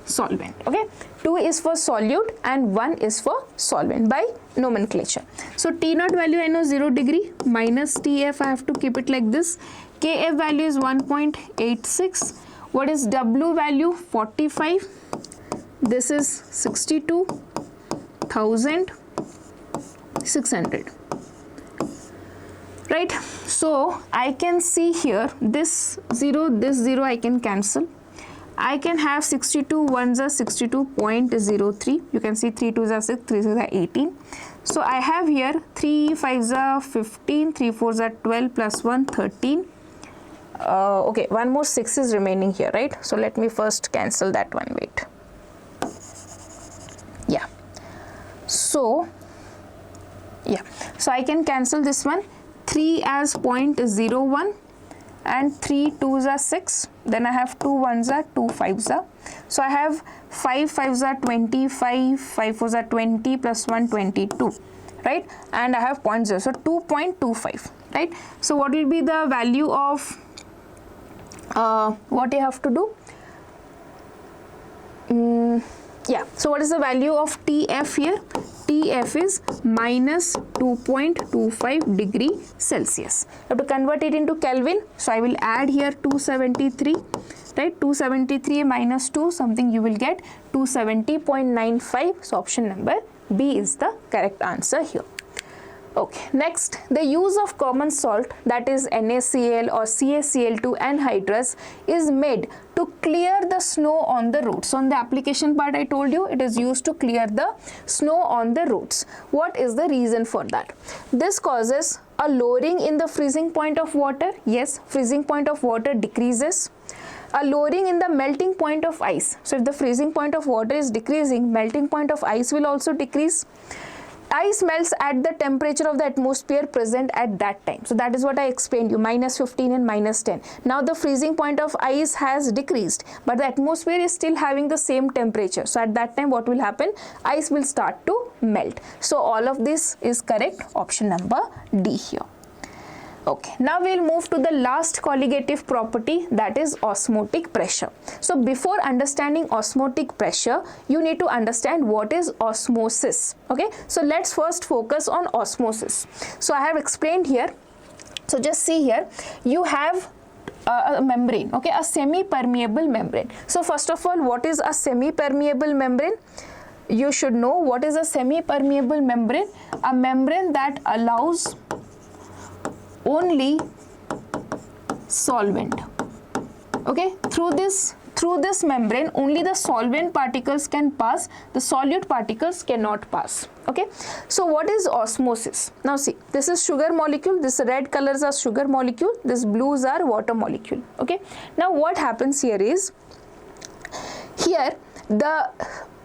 solvent. Okay, 2 is for solute and 1 is for solvent by nomenclature. So T0 value I know 0 degree minus TF, I have to keep it like this. KF value is 1.86. What is W value? 45. This is 62,600. Right, so I can see here this 0 I can cancel. I can have 62 ones are 62.03. You can see 3 2s are 6, 3 6 are 18. So I have here 3 5s are 15, 3 4s are 12 plus 1 13. Okay, one more 6 is remaining here, right? So let me first cancel that one. Wait. Yeah. So I can cancel this one. 3 as 0.01 and 3 2s are 6. Then I have 2 1s are 2 5s are. So I have 5 5s are 25, 5 4s are 20 plus 1 22, right? And I have 0.0, so 2.25, right? So what will be the value of what you have to do? Yeah, so what is the value of TF here? TF is minus 2.25 degree Celsius. I have to convert it into Kelvin. So I will add here 273, right? 273 minus 2, something you will get 270.95. So option number B is the correct answer here. Okay, next, the use of common salt, that is NaCl or CaCl2 anhydrous, is made to clear the snow on the roads. So on the application part I told you, it is used to clear the snow on the roads. What is the reason for that? This causes a lowering in the freezing point of water. Yes, freezing point of water decreases. A lowering in the melting point of ice. So if the freezing point of water is decreasing, melting point of ice will also decrease. Ice melts at the temperature of the atmosphere present at that time. So that is what I explained you, minus 15 and minus 10. Now the freezing point of ice has decreased, but the atmosphere is still having the same temperature. So at that time what will happen? Ice will start to melt. So all of this is correct. Option number D here. Okay, now we'll move to the last colligative property, that is osmotic pressure. So before understanding osmotic pressure, you need to understand what is osmosis. Okay, so let's first focus on osmosis. So I have explained here. So just see here, you have a membrane, okay, a semi-permeable membrane. So first of all, what is a semi-permeable membrane? You should know what is a semi-permeable membrane. A membrane that allows only solvent. Okay, through this through this membrane only the solvent particles can pass, the solute particles cannot pass. Okay, so what is osmosis? Now see, this is sugar molecule, this red colors are sugar molecule, this blues are water molecule. Okay, now what happens here is, here the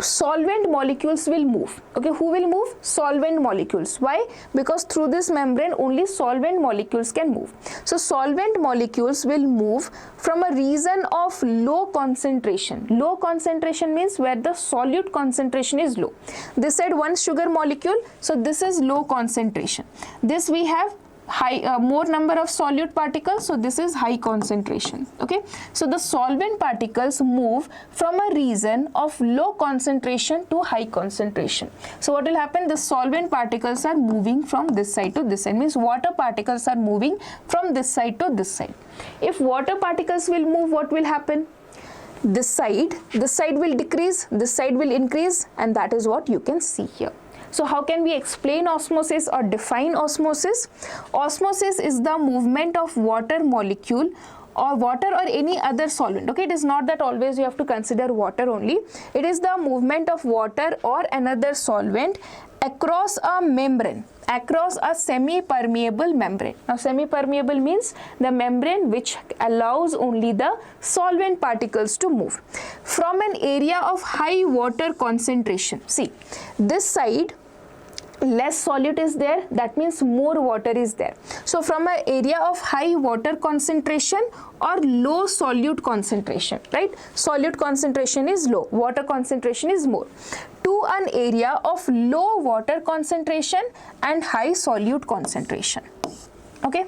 solvent molecules will move. Okay, who will move? Solvent molecules. Why? Because through this membrane only solvent molecules can move. So solvent molecules will move from a region of low concentration. Low concentration means where the solute concentration is low. This side one sugar molecule, so this is low concentration. This we have high, more number of solute particles, so this is high concentration. Okay, so the solvent particles move from a region of low concentration to high concentration. So what will happen? The solvent particles are moving from this side to this side, means water particles are moving from this side to this side. If water particles will move, what will happen? This side will decrease, this side will increase, and that is what you can see here. So how can we explain osmosis or define osmosis? Osmosis is the movement of water molecule or water or any other solvent. Okay, it is not that always you have to consider water only. It is the movement of water or another solvent across a membrane, across a semi-permeable membrane. Now semi-permeable means the membrane which allows only the solvent particles to move from an area of high water concentration. See, this side less solute is there, that means more water is there. So from an area of high water concentration or low solute concentration, right? Solute concentration is low, water concentration is more, to an area of low water concentration and high solute concentration. Okay,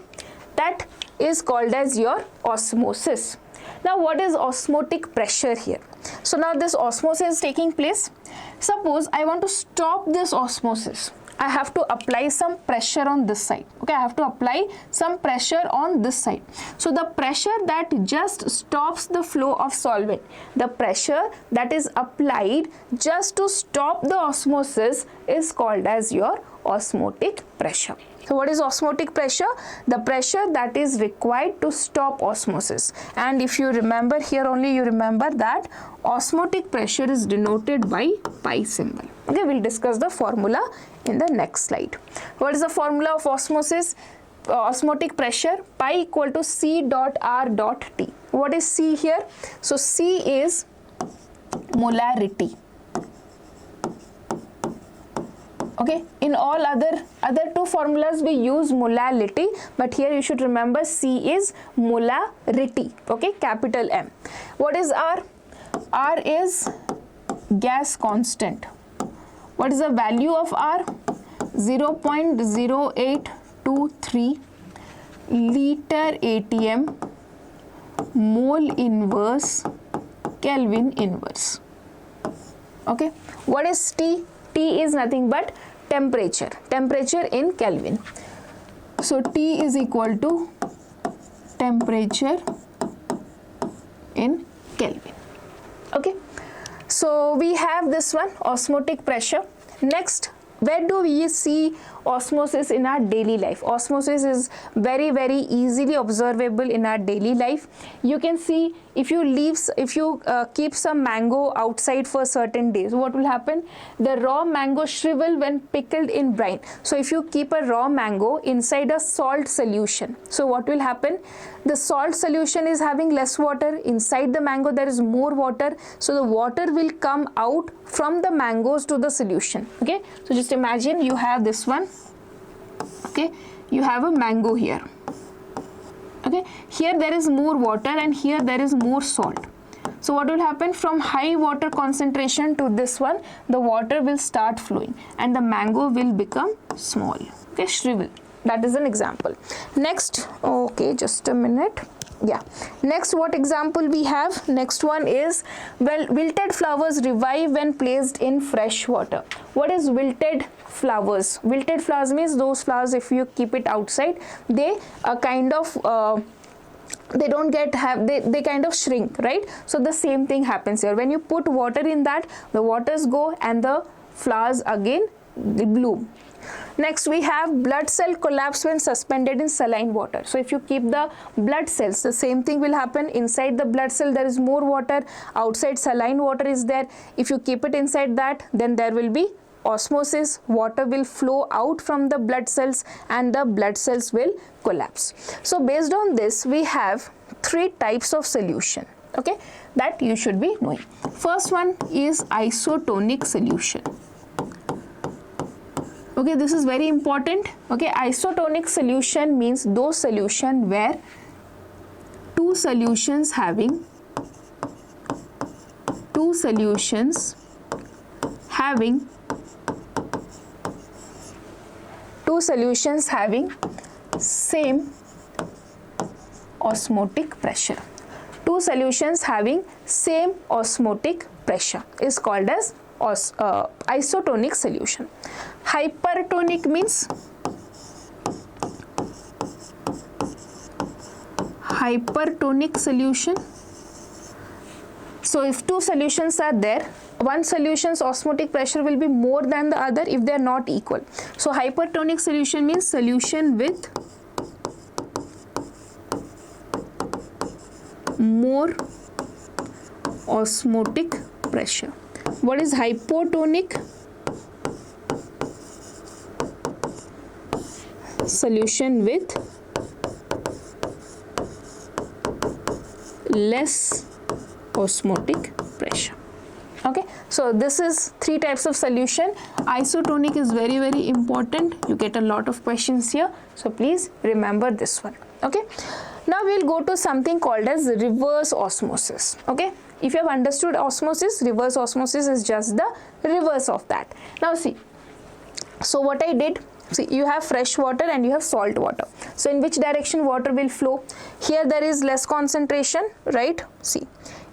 that is called as your osmosis. Now what is osmotic pressure here? So now this osmosis is taking place. Suppose I want to stop this osmosis. I have to apply some pressure on this side. Okay, I have to apply some pressure on this side. So the pressure that just stops the flow of solvent, the pressure that is applied just to stop the osmosis is called as your osmotic pressure. So what is osmotic pressure? The pressure that is required to stop osmosis. And if you remember here only, you remember that osmotic pressure is denoted by pi symbol. Okay, we'll discuss the formula in the next slide. What is the formula of osmosis? Osmotic pressure, pi equal to C dot R dot T. What is C here? So C is molarity. Okay, in all other two formulas we use molality, but here you should remember C is molarity. Okay, capital M. What is R? R is gas constant. What is the value of R? 0.0823 liter ATM mole inverse Kelvin inverse. Okay, what is T? T is nothing but temperature in Kelvin. So T is equal to temperature in Kelvin. Okay, so we have this one, osmotic pressure. Next, where do we see osmosis in our daily life? Osmosis is very easily observable in our daily life. You can see if you keep some mango outside for certain days, what will happen? The raw mango shrivel when pickled in brine. So if you keep a raw mango inside a salt solution, so what will happen? The salt solution is having less water, inside the mango there is more water, so the water will come out from the mangoes to the solution. Okay, so just imagine you have this one. Okay, you have a mango here. Okay, here there is more water and here there is more salt. So what will happen? From high water concentration to this one, the water will start flowing and the mango will become small. Okay, shrivel. That is an example. Next, okay, just a minute. Yeah, next what example we have? Next one is, well, wilted flowers revive when placed in fresh water. What is wilted flowers? Wilted flowers means those flowers, if you keep it outside, they kind of they kind of shrink, right? So the same thing happens here. When you put water in that, the waters go and the flowers again they bloom. Next we have blood cell collapse when suspended in saline water. So if you keep the blood cells, the same thing will happen. Inside the blood cell there is more water, outside saline water is there. If you keep it inside that, then there will be osmosis, water will flow out from the blood cells and the blood cells will collapse. So based on this we have three types of solution, okay, that you should be knowing. First one is isotonic solution. Okay, this is very important. Okay, isotonic solution means those solution where two solutions having same osmotic pressure. Two solutions having same osmotic pressure is called as isotonic solution. Hypertonic means hypertonic solution. So if two solutions are there, one solution's osmotic pressure will be more than the other if they are not equal. So hypertonic solution means solution with more osmotic pressure. What is hypotonic? Solution with less osmotic pressure. Okay, so this is three types of solution. Isotonic is very, very important. You get a lot of questions here, so please remember this one. Okay, now we'll go to something called as reverse osmosis. Okay, if you have understood osmosis, reverse osmosis is just the reverse of that. Now see, so what I did, see, you have fresh water and you have salt water. So in which direction water will flow? Here there is less concentration, right? See,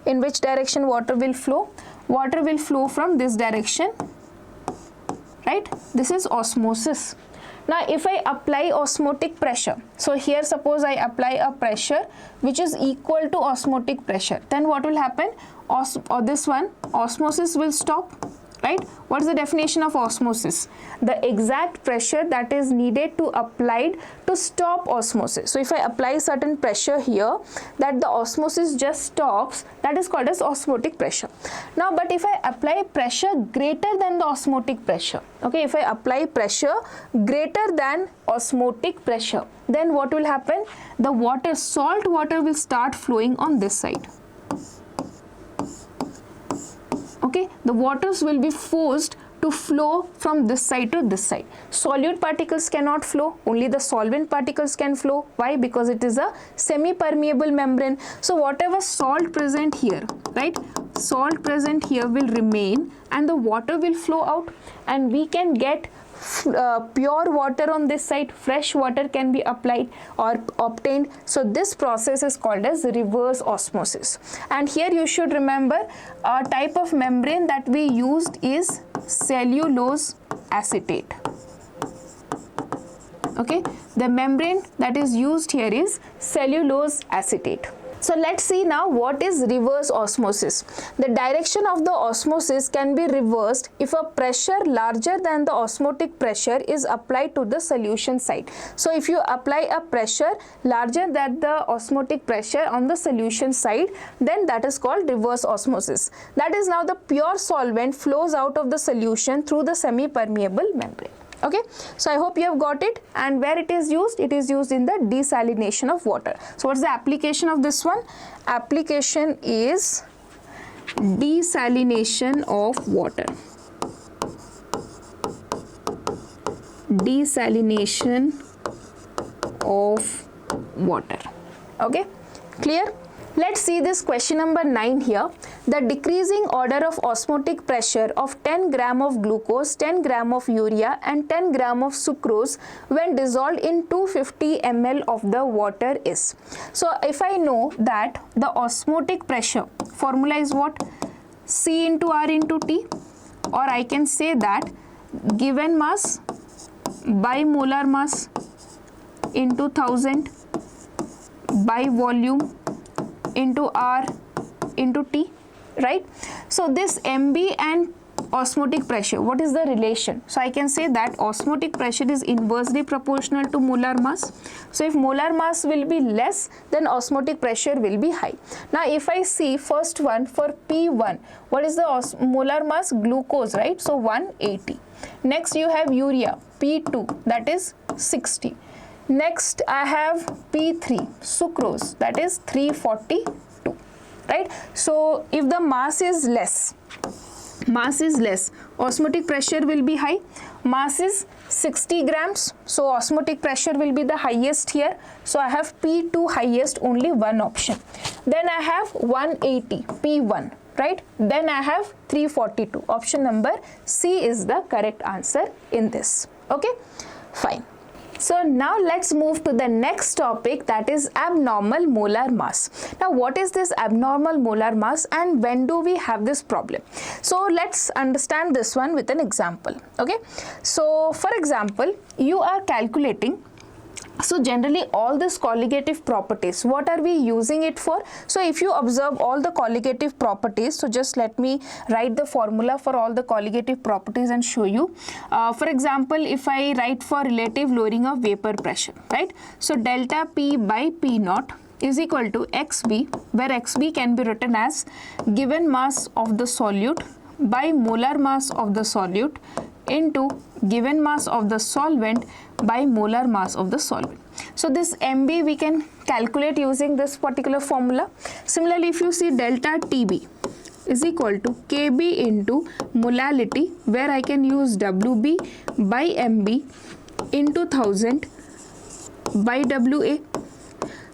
in which direction water will flow? Water will flow from this direction, right? This is osmosis. Now if I apply osmotic pressure, so here suppose I apply a pressure which is equal to osmotic pressure, then what will happen? Osmosis will stop, right? What is the definition of osmosis? The exact pressure that is needed to applied to stop osmosis. So if I apply certain pressure here, that the osmosis just stops, that is called as osmotic pressure. Now but if I apply pressure greater than the osmotic pressure, okay, if I apply pressure greater than osmotic pressure, then what will happen? The salt water will start flowing on this side. Okay, the waters will be forced to flow from this side to this side. Solute particles cannot flow, only the solvent particles can flow. Why? Because it is a semi-permeable membrane. So whatever salt present here, right, salt present here will remain and the water will flow out, and we can get pure water on this side. Fresh water can be applied or obtained. So this process is called as reverse osmosis. And here you should remember a type of membrane that we used is cellulose acetate. Okay, the membrane that is used here is cellulose acetate. So let's see now what is reverse osmosis. The direction of the osmosis can be reversed if a pressure larger than the osmotic pressure is applied to the solution side. So if you apply a pressure larger than the osmotic pressure on the solution side, then that is called reverse osmosis. That is, now the pure solvent flows out of the solution through the semi-permeable membrane. Okay, so I hope you have got it. And where it is used in the desalination of water. So what's the application of this one? Application is desalination of water. Desalination of water. Okay, clear? Let's see this question number 9 here. The decreasing order of osmotic pressure of 10 gram of glucose, 10 gram of urea and 10 gram of sucrose when dissolved in 250 ml of the water is. So if I know that the osmotic pressure formula is what? C into R into T, or I can say that given mass by molar mass into 1000 by volume into R into T, right? So this MB and osmotic pressure. What is the relation? So I can say that osmotic pressure is inversely proportional to molar mass. So if molar mass will be less, then osmotic pressure will be high. Now if I see first one for P1, what is the molar mass? Glucose, right? So 180. Next you have urea, P2, that is 60. Next I have P3, sucrose, that is 342, right? So if the mass is less, osmotic pressure will be high. Mass is 60 grams, so osmotic pressure will be the highest here. So I have P2 highest, only one option. Then I have 180, P1, right? Then I have 342. Option number C is the correct answer in this. Okay, fine. So now let's move to the next topic, that is abnormal molar mass. Now what is this abnormal molar mass and when do we have this problem? So let's understand this one with an example. Okay, so for example, you are calculating. So generally all this colligative properties, what are we using it for? So if you observe all the colligative properties, so just let me write the formula for all the colligative properties and show you. For example, if I write for relative lowering of vapor pressure, right? So delta P by P naught is equal to XB, where XB can be written as given mass of the solute by molar mass of the solute into given mass of the solvent by molar mass of the solvent. So this MB we can calculate using this particular formula. Similarly, if you see delta TB is equal to KB into molality, where I can use WB by MB into 1000 by WA.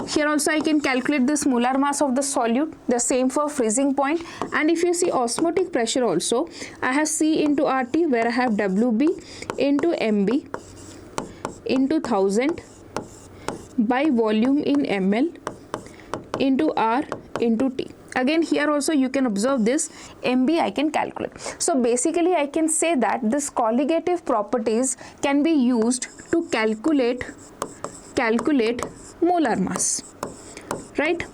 Here also I can calculate this molar mass of the solute, the same for freezing point. And if you see osmotic pressure also, I have C into RT, where I have WB into MB into 1000 by volume in ml into R into T. Again here also you can observe this MB I can calculate. So basically I can say that this colligative properties can be used to calculate molar mass, right?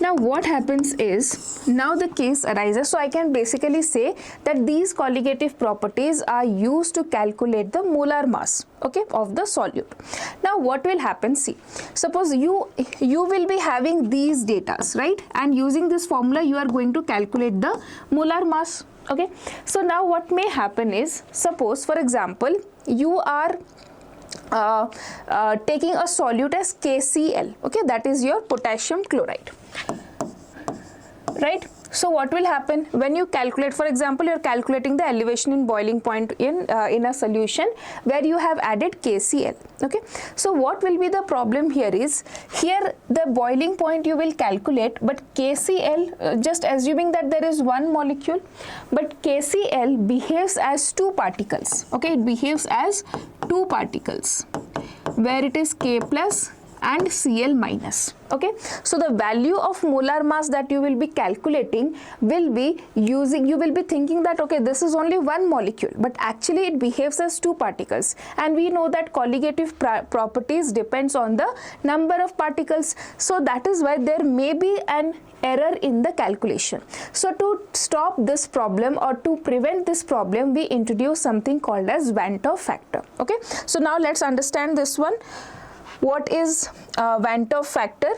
Now what happens is, now the case arises, so I can basically say that these colligative properties are used to calculate the molar mass, okay, of the solute. Now what will happen, see, suppose you will be having these datas, right, and using this formula you are going to calculate the molar mass, okay. So now what may happen is, suppose for example you are taking a solute as KCl, okay, that is your potassium chloride, right? So what will happen when you calculate, for example, you are calculating the elevation in boiling point in a solution where you have added KCl, okay. So what will be the problem here is, here the boiling point you will calculate, but KCl, just assuming that there is one molecule, but KCl behaves as two particles, okay, it behaves as two particles where it is K plus and Cl minus, okay. So the value of molar mass that you will be calculating will be using, you will be thinking that okay, this is only one molecule, but actually it behaves as two particles, and we know that colligative properties depends on the number of particles. So that is why there may be an error in the calculation. So to stop this problem or to prevent this problem, we introduce something called as Van 't Hoff factor, okay. So now let's understand this one. What is Van 't Hoff factor?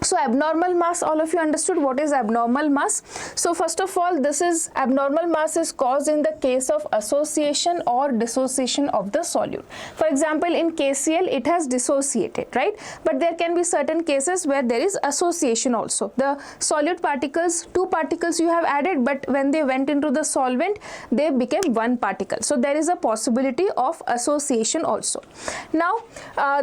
So abnormal mass, all of you understood what is abnormal mass. So first of all, this is abnormal mass is caused in the case of association or dissociation of the solute. For example, in KCl it has dissociated, right? But there can be certain cases where there is association also. The solute particles, two particles you have added, but when they went into the solvent, they became one particle. So there is a possibility of association also. Now,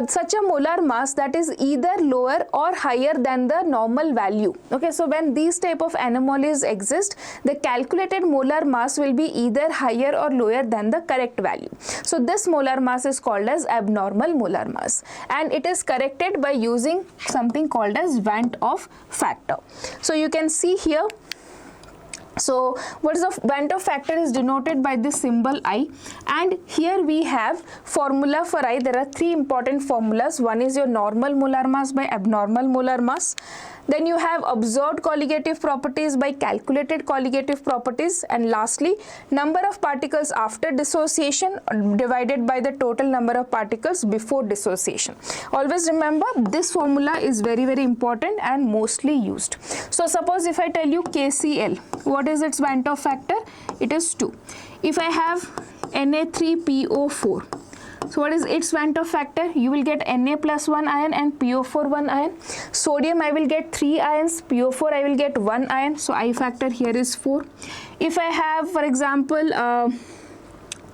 such a molar mass that is either lower or higher than the normal value, okay. So when these type of anomalies exist, the calculated molar mass will be either higher or lower than the correct value. So this molar mass is called as abnormal molar mass, and it is corrected by using something called as Van 't Hoff factor. So you can see here. So what is the Van 't Hoff factor is denoted by this symbol I, and here we have formula for I. There are three important formulas. One is your normal molar mass by abnormal molar mass. Then you have observed colligative properties by calculated colligative properties, and lastly number of particles after dissociation divided by the total number of particles before dissociation. Always remember, this formula is very important and mostly used. So suppose if I tell you KCl, what is its Van 't Hoff factor? It is 2. If I have Na3PO4, so what is its Van 't Hoff factor? You will get Na plus 1 ion and PO4 1 ion. Sodium I will get 3 ions, PO4 I will get 1 ion, so I factor here is 4. If I have, for example,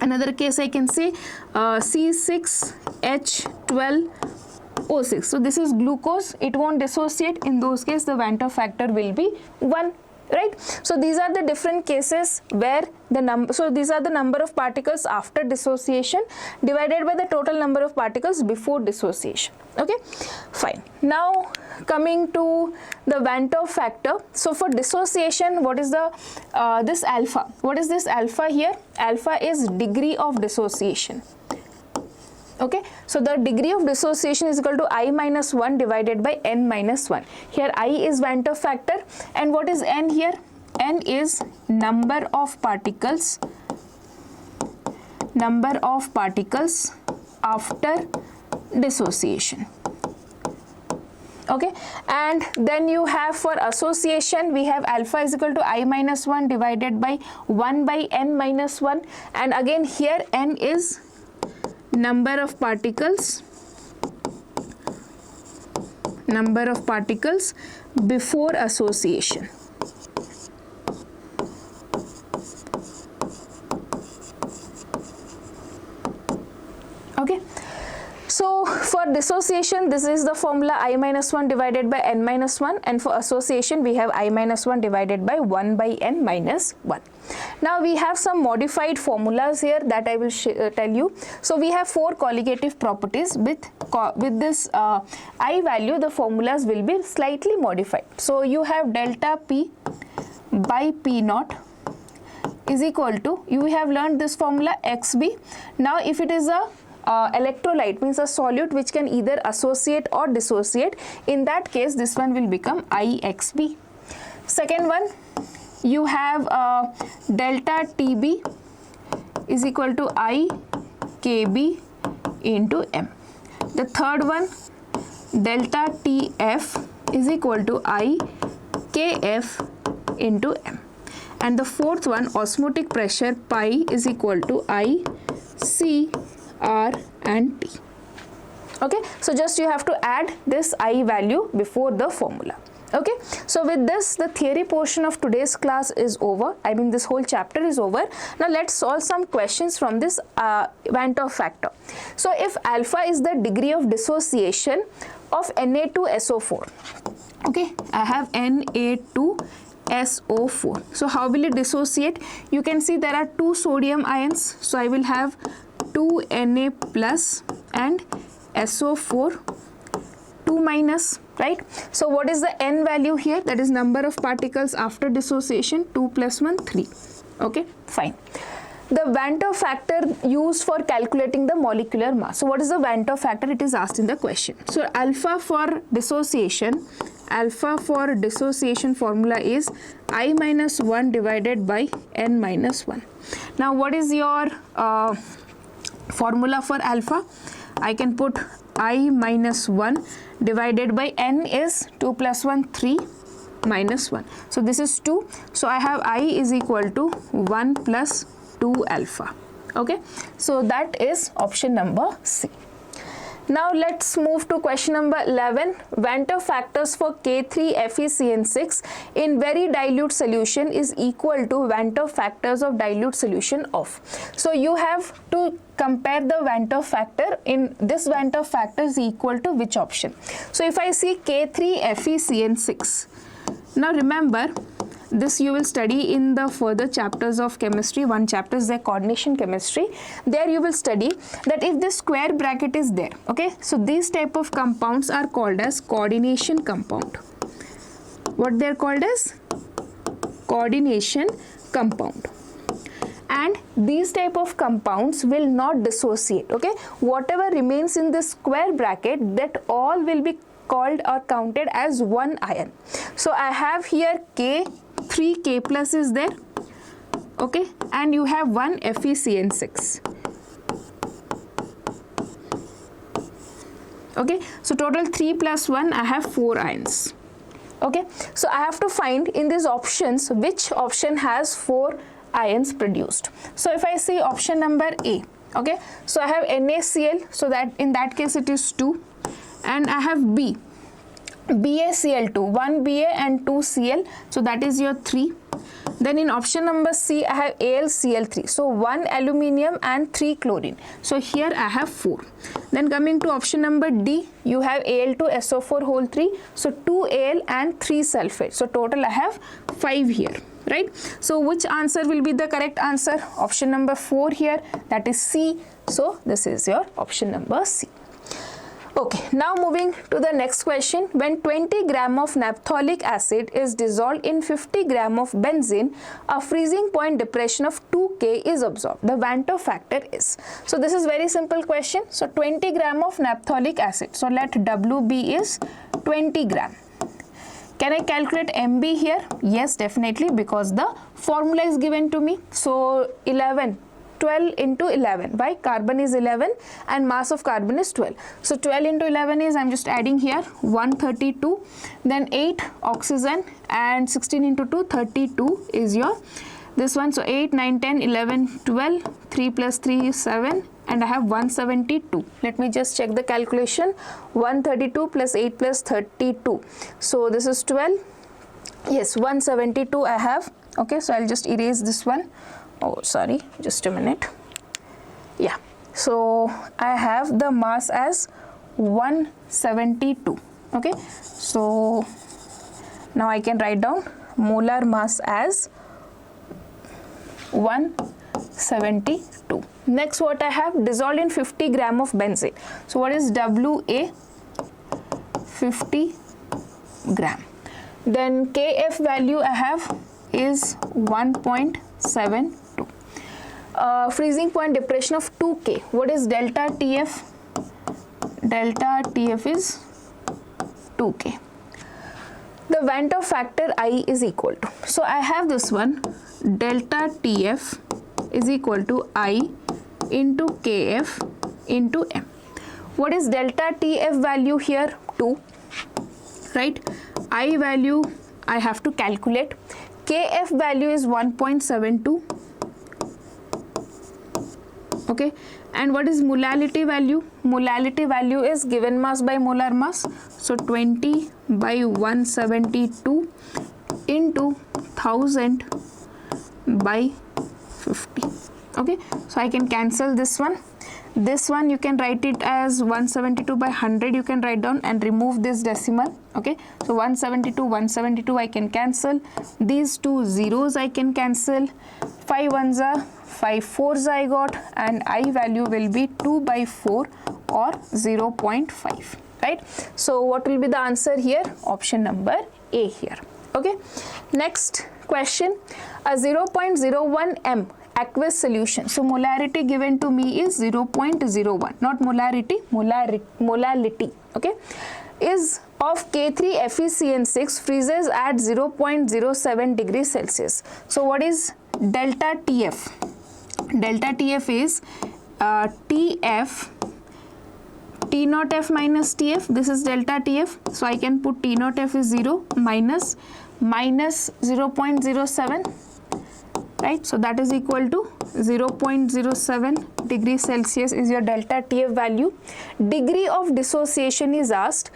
another case, I can say C6H12O6. So this is glucose, it won't dissociate. In those cases the Van 't Hoff factor will be 1, right? So these are the different cases where the number, so these are the number of particles after dissociation divided by the total number of particles before dissociation. Okay, fine. Now coming to the Van 't Hoff factor. So for dissociation, what is the this alpha? What is this alpha here? Alpha is degree of dissociation. Okay, so the degree of dissociation is equal to I minus 1 divided by n minus 1. Here I is Van 't Hoff factor, and what is n here? N is number of particles after dissociation. Okay, and then you have for association, we have alpha is equal to I minus 1 divided by 1 by n minus 1, and again here n is number of particles before association. Okay, so for dissociation, this is the formula I minus 1 divided by n minus 1, and for association we have I minus 1 divided by 1 by n minus 1. Now we have some modified formulas here that I will tell you. So we have 4 colligative properties. With this I value, the formulas will be slightly modified. So you have delta P by P naught is equal to, you have learned this formula XB. Now if it is a electrolyte, means a solute which can either associate or dissociate, in that case this one will become IXB. Second one, you have delta TB is equal to IKB into M. The third one, delta TF is equal to IKF into M. And the fourth one, osmotic pressure pi is equal to IC R and T. Okay, so just you have to add this I value before the formula. Okay, so with this the theory portion of today's class is over. I mean this whole chapter is over. Now let's solve some questions from this Van 't Hoff factor. So if alpha is the degree of dissociation of Na2SO4, okay, I have Na2SO4. So how will it dissociate? You can see there are 2 sodium ions, so I will have 2 Na plus and SO4 2 minus, right? So what is the n value here? That is number of particles after dissociation. 2 plus 1 3. Okay, fine. The Van 't Hoff factor used for calculating the molecular mass. So what is the Van 't Hoff factor? It is asked in the question. So alpha for dissociation formula is I minus 1 divided by n minus 1. Now what is your formula for alpha? I can put I minus 1 divided by n is 2 plus 1 3 minus 1. So this is 2. So I have I is equal to 1 plus 2 alpha. Okay, so that is option number C. Now let's move to question number 11. Van 't Hoff factors for K3FeCN6 in very dilute solution is equal to Van 't Hoff factors of dilute solution of. So you have to compare the Van 't Hoff factor. In this Van 't Hoff factor is equal to which option? So if I see K3FeCN6, now remember, this you will study in the further chapters of chemistry. One chapter is the coordination chemistry. There you will study that if this square bracket is there, okay, so these type of compounds are called as coordination compound. What they are called as? Coordination compound. And these type of compounds will not dissociate. Okay, whatever remains in this square bracket, that all will be called or counted as one ion. So I have here K, 3K plus is there, okay, and you have one FeCN6. Okay, so total 3 plus 1, I have 4 ions. Okay, so I have to find in these options which option has 4 ions produced. So if I see option number A, okay, so I have NaCl, so that in that case it is 2, and I have B, BaCl2, 1 Ba and 2 Cl, so that is your 3. Then in option number C, I have AlCl3, so 1 aluminium and 3 chlorine, so here I have 4. Then coming to option number D, you have Al2SO4 whole 3, so 2 Al and 3 sulfate, so total I have 5 here, right? So which answer will be the correct answer? Option number 4 here, that is C, so this is your option number C. Okay, now moving to the next question. When 20 gram of naphtholic acid is dissolved in 50 gram of benzene, a freezing point depression of 2K is observed. The Van't Hoff factor is. So this is very simple question. So 20 gram of naphtholic acid. So let WB is 20 gram. Can I calculate MB here? Yes, definitely, because the formula is given to me. So 12 into 11. Why? Carbon is 11 and mass of carbon is 12. So 12 into 11 is, I'm just adding here, 132. Then 8 oxygen and 16 into 2, 32 is your this one. So 8, 9, 10, 11, 12, 3 plus 3 is 7. And I have 172. Let me just check the calculation. 132 plus 8 plus 32. So this is 12. Yes, 172 I have. Okay, so I'll just erase this one. Oh, sorry, just a minute. Yeah, so I have the mass as 172. Okay, so now I can write down molar mass as 172. Next, what I have, dissolved in 50 gram of benzene. So what is WA? 50 gram. Then KF value I have is 1.72. Freezing point depression of 2K. What is delta TF? Delta TF is 2K. The Van't Hoff factor I is equal to. So I have this one, delta TF is equal to I into KF into M. What is delta TF value here? 2, right? I value I have to calculate. KF value is 1.72. Okay, and what is molality value? Molality value is given mass by molar mass. So 20 by 172 into 1000 by 50. Okay, so I can cancel this one. This one you can write it as 172 by 100, you can write down and remove this decimal. Okay, so 172 I can cancel. These two zeros I can cancel. 5 ones are 5 4s I got, and I value will be 2 by 4 or 0.5, right? So what will be the answer here? Option number A here. Okay, next question. A 0.01 m aqueous solution. So molarity given to me is 0.01, not molarity, molality, okay, is of K3 FeCN6 freezes at 0.07 degrees Celsius. So what is delta TF? Delta TF is TF, T naught F minus TF. This is delta TF. So I can put T naught F is 0 minus 0.07, right? So that is equal to 0.07 degrees Celsius is your delta TF value. Degree of dissociation is asked.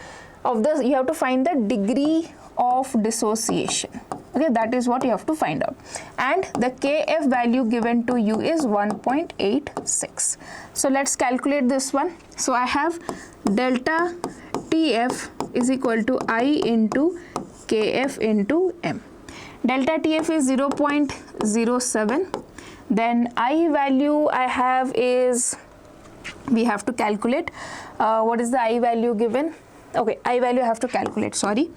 Of the, you have to find the degree of dissociation. Okay, that is what you have to find out. And the KF value given to you is 1.86. So let's calculate this one. So I have delta TF is equal to I into KF into M. Delta TF is 0.07. Then I value I have is, we have to calculate. What is the I value given? Okay, I value I have to calculate, sorry.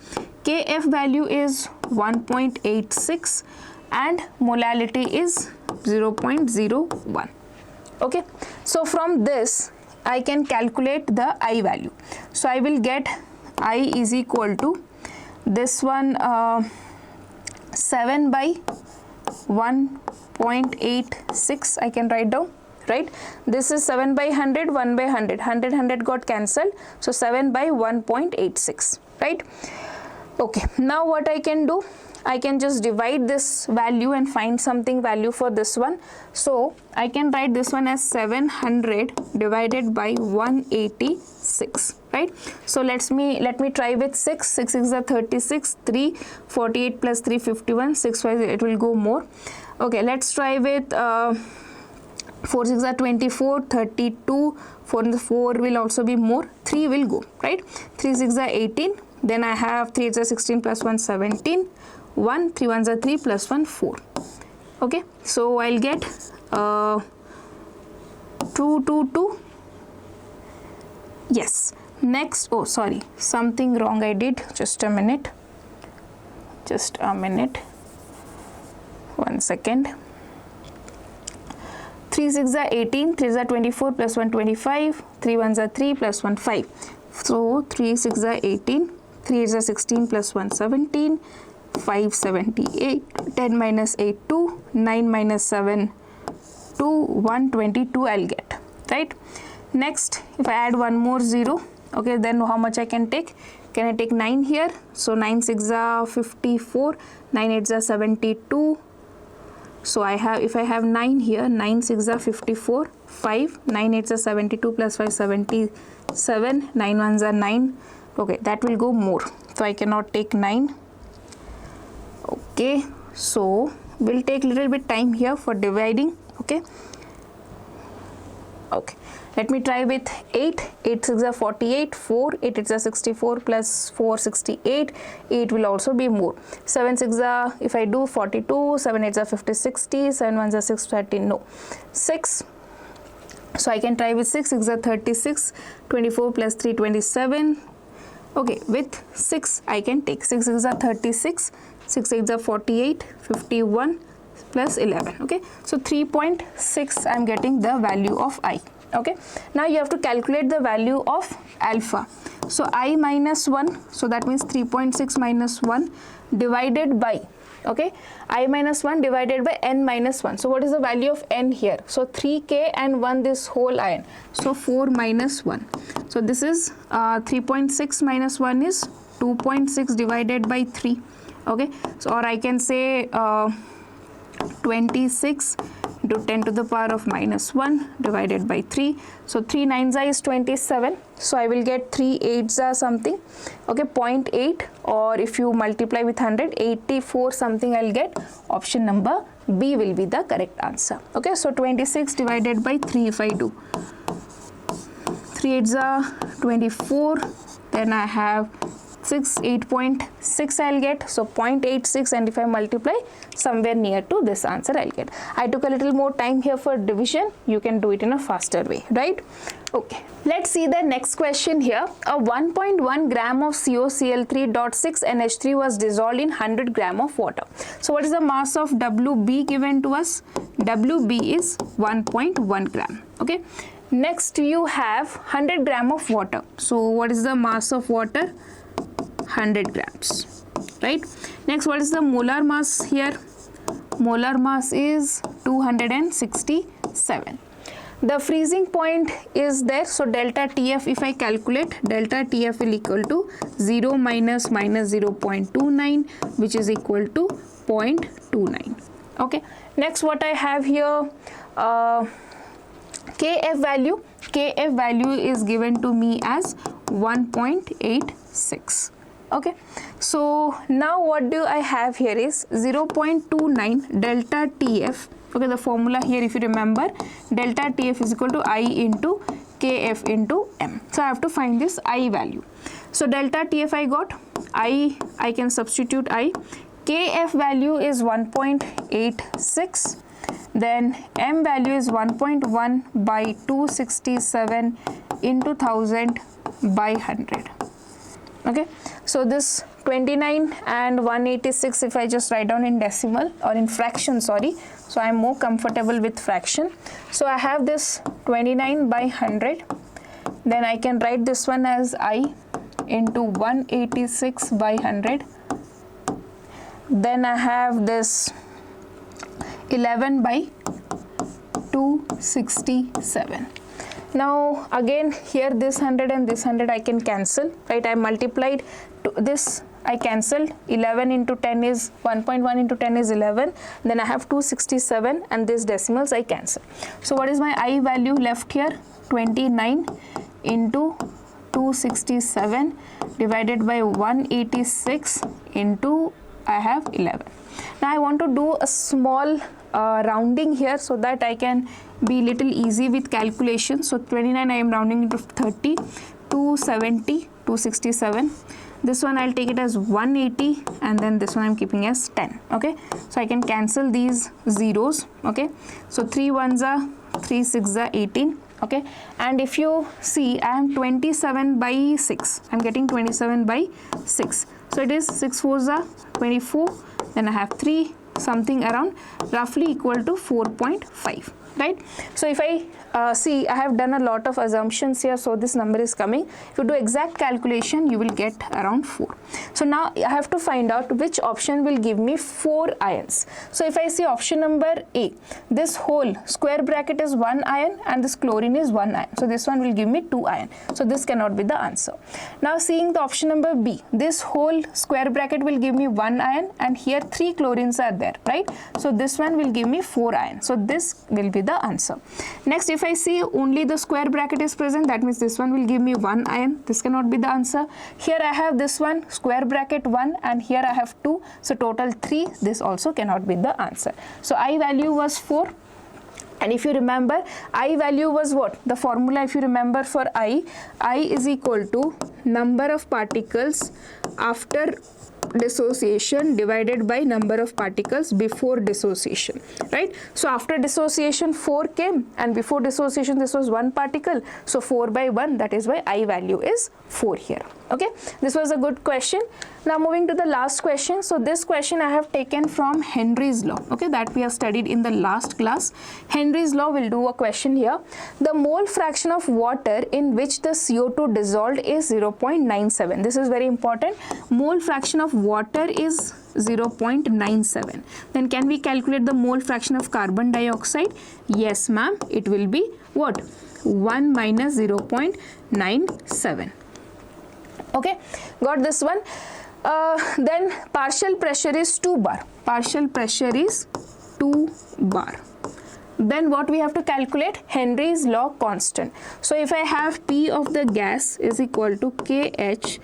KF value is 1.86 and molality is 0.01. Okay, so from this I can calculate the I value. So I will get I is equal to this one 7 by 1.86 I can write down, right? This is 7 by 100, 1 by 100, 100 got cancelled, so 7 by 1.86, right? Okay, now what I can do, I can just divide this value and find something value for this one. So I can write this one as 700 divided by 186, right? So let me try with 6. 6 is a 36, 3 48 plus 3 51, 6 5 it will go more. Okay, let's try with 4 6 are 24, 32, 4 will also be more, 3 will go, right? 3 6 are 18, then I have 3 is a 16 plus 1 17, 1 3 1s are 3 plus 1 4. Okay, so I'll get 2 2 2. Yes, next, oh sorry, something wrong I did, just a minute, 1 second. 3 6 are 18, 3 are 24 plus 1 25, 3 1s are 3 plus 1 5. So 3 6 are 18, 3 is a 16 plus 1 17, 5 78, 10 minus 8 2, 9 minus 7 2, 122 I'll get, right? Next, if I add one more 0, okay, then how much I can take? Can I take 9 here? So 9 6 are 54, 9 8 are 72. So I have, if I have 9 here, 9 6 are 54, 5, 9 8 are 72 plus 5 77, 9 1s are 9. Okay, that will go more. So I cannot take 9. Okay, so we'll take little bit time here for dividing. Okay. Okay, let me try with 8. 8 6 are 48, 4 8 8 are 64 plus 4 68, 8 will also be more. 7 6 are, if I do 42, 7 8 are 50 60, 7 1s are 6 30, no. 6, so I can try with 6. 6 are 36, 24 plus 3 27. Okay, with 6 I can take 6 6 are 36, 6 8 are 48, 51 plus 11. Okay, so 3.6 I am getting the value of I. Okay, now you have to calculate the value of alpha. So I minus 1, so that means 3.6 minus 1 divided by, okay, I minus 1 divided by n minus 1. So what is the value of n here? So 3k and 1 this whole ion, so 4 minus 1. So this is 3.6 minus 1 is 2.6 divided by 3. Okay, so or I can say 26 into 10 to the power of minus 1 divided by 3. So 3 9s is 27. So I will get 3 8s are something, okay, 0.8, or if you multiply with 100, 84 something I'll get. Option number B will be the correct answer. Okay, so 26 divided by 3 if I do. 3 8s are 24, then I have 6, 8.6 I'll get, so 0.86, and if I multiply somewhere near to this answer I'll get. I took a little more time here for division, you can do it in a faster way, right? Okay, let's see the next question here. A 1.1 gram of COCl3.6 NH3 was dissolved in 100 gram of water. So what is the mass of WB given to us? WB is 1.1 gram. Okay, next you have 100 gram of water. So what is the mass of water? 100 grams, right? Next, what is the molar mass here? Molar mass is 267. The freezing point is there, so delta TF, if I calculate, delta TF will equal to 0 minus 0.29, which is equal to 0.29. Okay, next what I have here, KF value is given to me as 1.86. Okay, so now what do I have here is 0.29 delta TF. Okay, the formula here, if you remember, delta TF is equal to I into KF into M. So I have to find this I value. So delta TF I got, I can substitute I. KF value is 1.86. Then M value is 1.1 by 267 into 1000 by 100. Okay, so this 29 and 186, if I just write down in decimal or in fraction, sorry, so I am more comfortable with fraction. So I have this 29 by 100, then I can write this one as I into 186 by 100. Then I have this 11 by 267. Now again here this 100 and this 100 I can cancel, right? I multiplied this, I cancelled. 11 into 10 is 1.1 into 10 is 11. Then I have 267 and this decimals I cancel. So what is my I value left here? 29 into 267 divided by 186 into I have 11. Now I want to do a small rounding here so that I can be little easy with calculation. So 29 I am rounding into 30, 270, 267. This one I'll take it as 180 and then this one I'm keeping as 10. Okay, so I can cancel these zeros. Okay, so 3 ones are 3 6 are 18. Okay, and if you see I am 27 by 6. I'm getting 27 by 6. So it is 6 4s are 24. Then I have 3 something around roughly equal to 4.5. Right? So if I see, I have done a lot of assumptions here, so this number is coming. If you do exact calculation, you will get around 4. So now I have to find out which option will give me 4 ions. So if I see option number A, this whole square bracket is 1 ion and this chlorine is 1 ion. So this one will give me 2 ion. So this cannot be the answer. Now seeing the option number B, this whole square bracket will give me 1 ion and here 3 chlorines are there, right? So this one will give me 4 ion. So this will be the answer. Next, if I see only the square bracket is present, that means this one will give me 1 ion. This cannot be the answer. Here I have this one square bracket 1 and here I have 2. So total 3. This also cannot be the answer. So I value was 4. And if you remember, I value was what? The formula, if you remember, for I is equal to number of particles after dissociation divided by number of particles before dissociation, right? So after dissociation 4 came and before dissociation this was 1 particle, so 4 by 1, that is why I value is 4 here. Okay, this was a good question. Now moving to the last question. So this question I have taken from Henry's law, okay, that we have studied in the last class. Henry's law will do a question here. The mole fraction of water in which the CO2 dissolved is 0.97. This is very important. Mole fraction of water is 0.97. Then can we calculate the mole fraction of carbon dioxide? Yes, ma'am. It will be what? 1 minus 0.97. Okay, got this one. Then partial pressure is 2 bar. Partial pressure is 2 bar. Then what we have to calculate? Henry's law constant. So if I have P of the gas is equal to KH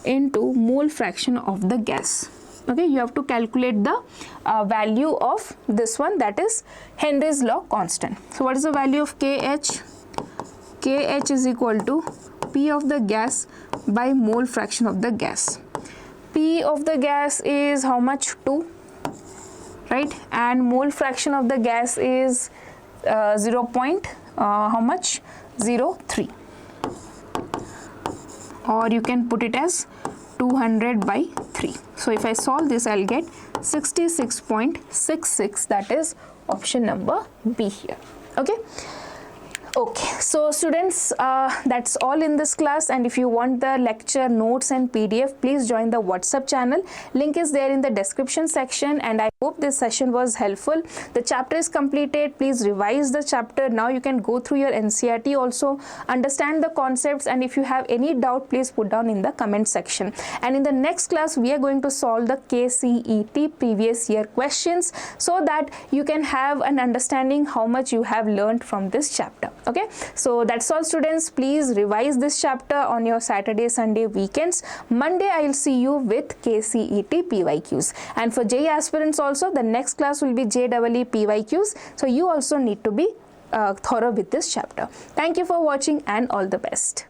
into mole fraction of the gas. Okay, you have to calculate the value of this one, that is Henry's law constant. So what is the value of KH? KH is equal to P of the gas by mole fraction of the gas. P of the gas is how much? 2, right? And mole fraction of the gas is how much? 0.03. Or you can put it as 200 by 3. So if I solve this, I'll get 66.66. That is option number B here. Okay. Okay, so students, that's all in this class, and if you want the lecture notes and PDF, please join the WhatsApp channel. Link is there in the description section, and I hope this session was helpful. The chapter is completed. Please revise the chapter. Now you can go through your NCERT also, understand the concepts, and if you have any doubt, please put down in the comment section. And in the next class, we are going to solve the KCET previous year questions so that you can have an understanding how much you have learned from this chapter. Okay, so that's all, students. Please revise this chapter on your Saturday, Sunday, weekends. Monday, I'll see you with KCET PYQs. And for JEE aspirants also, the next class will be JEE PYQs. So you also need to be thorough with this chapter. Thank you for watching and all the best.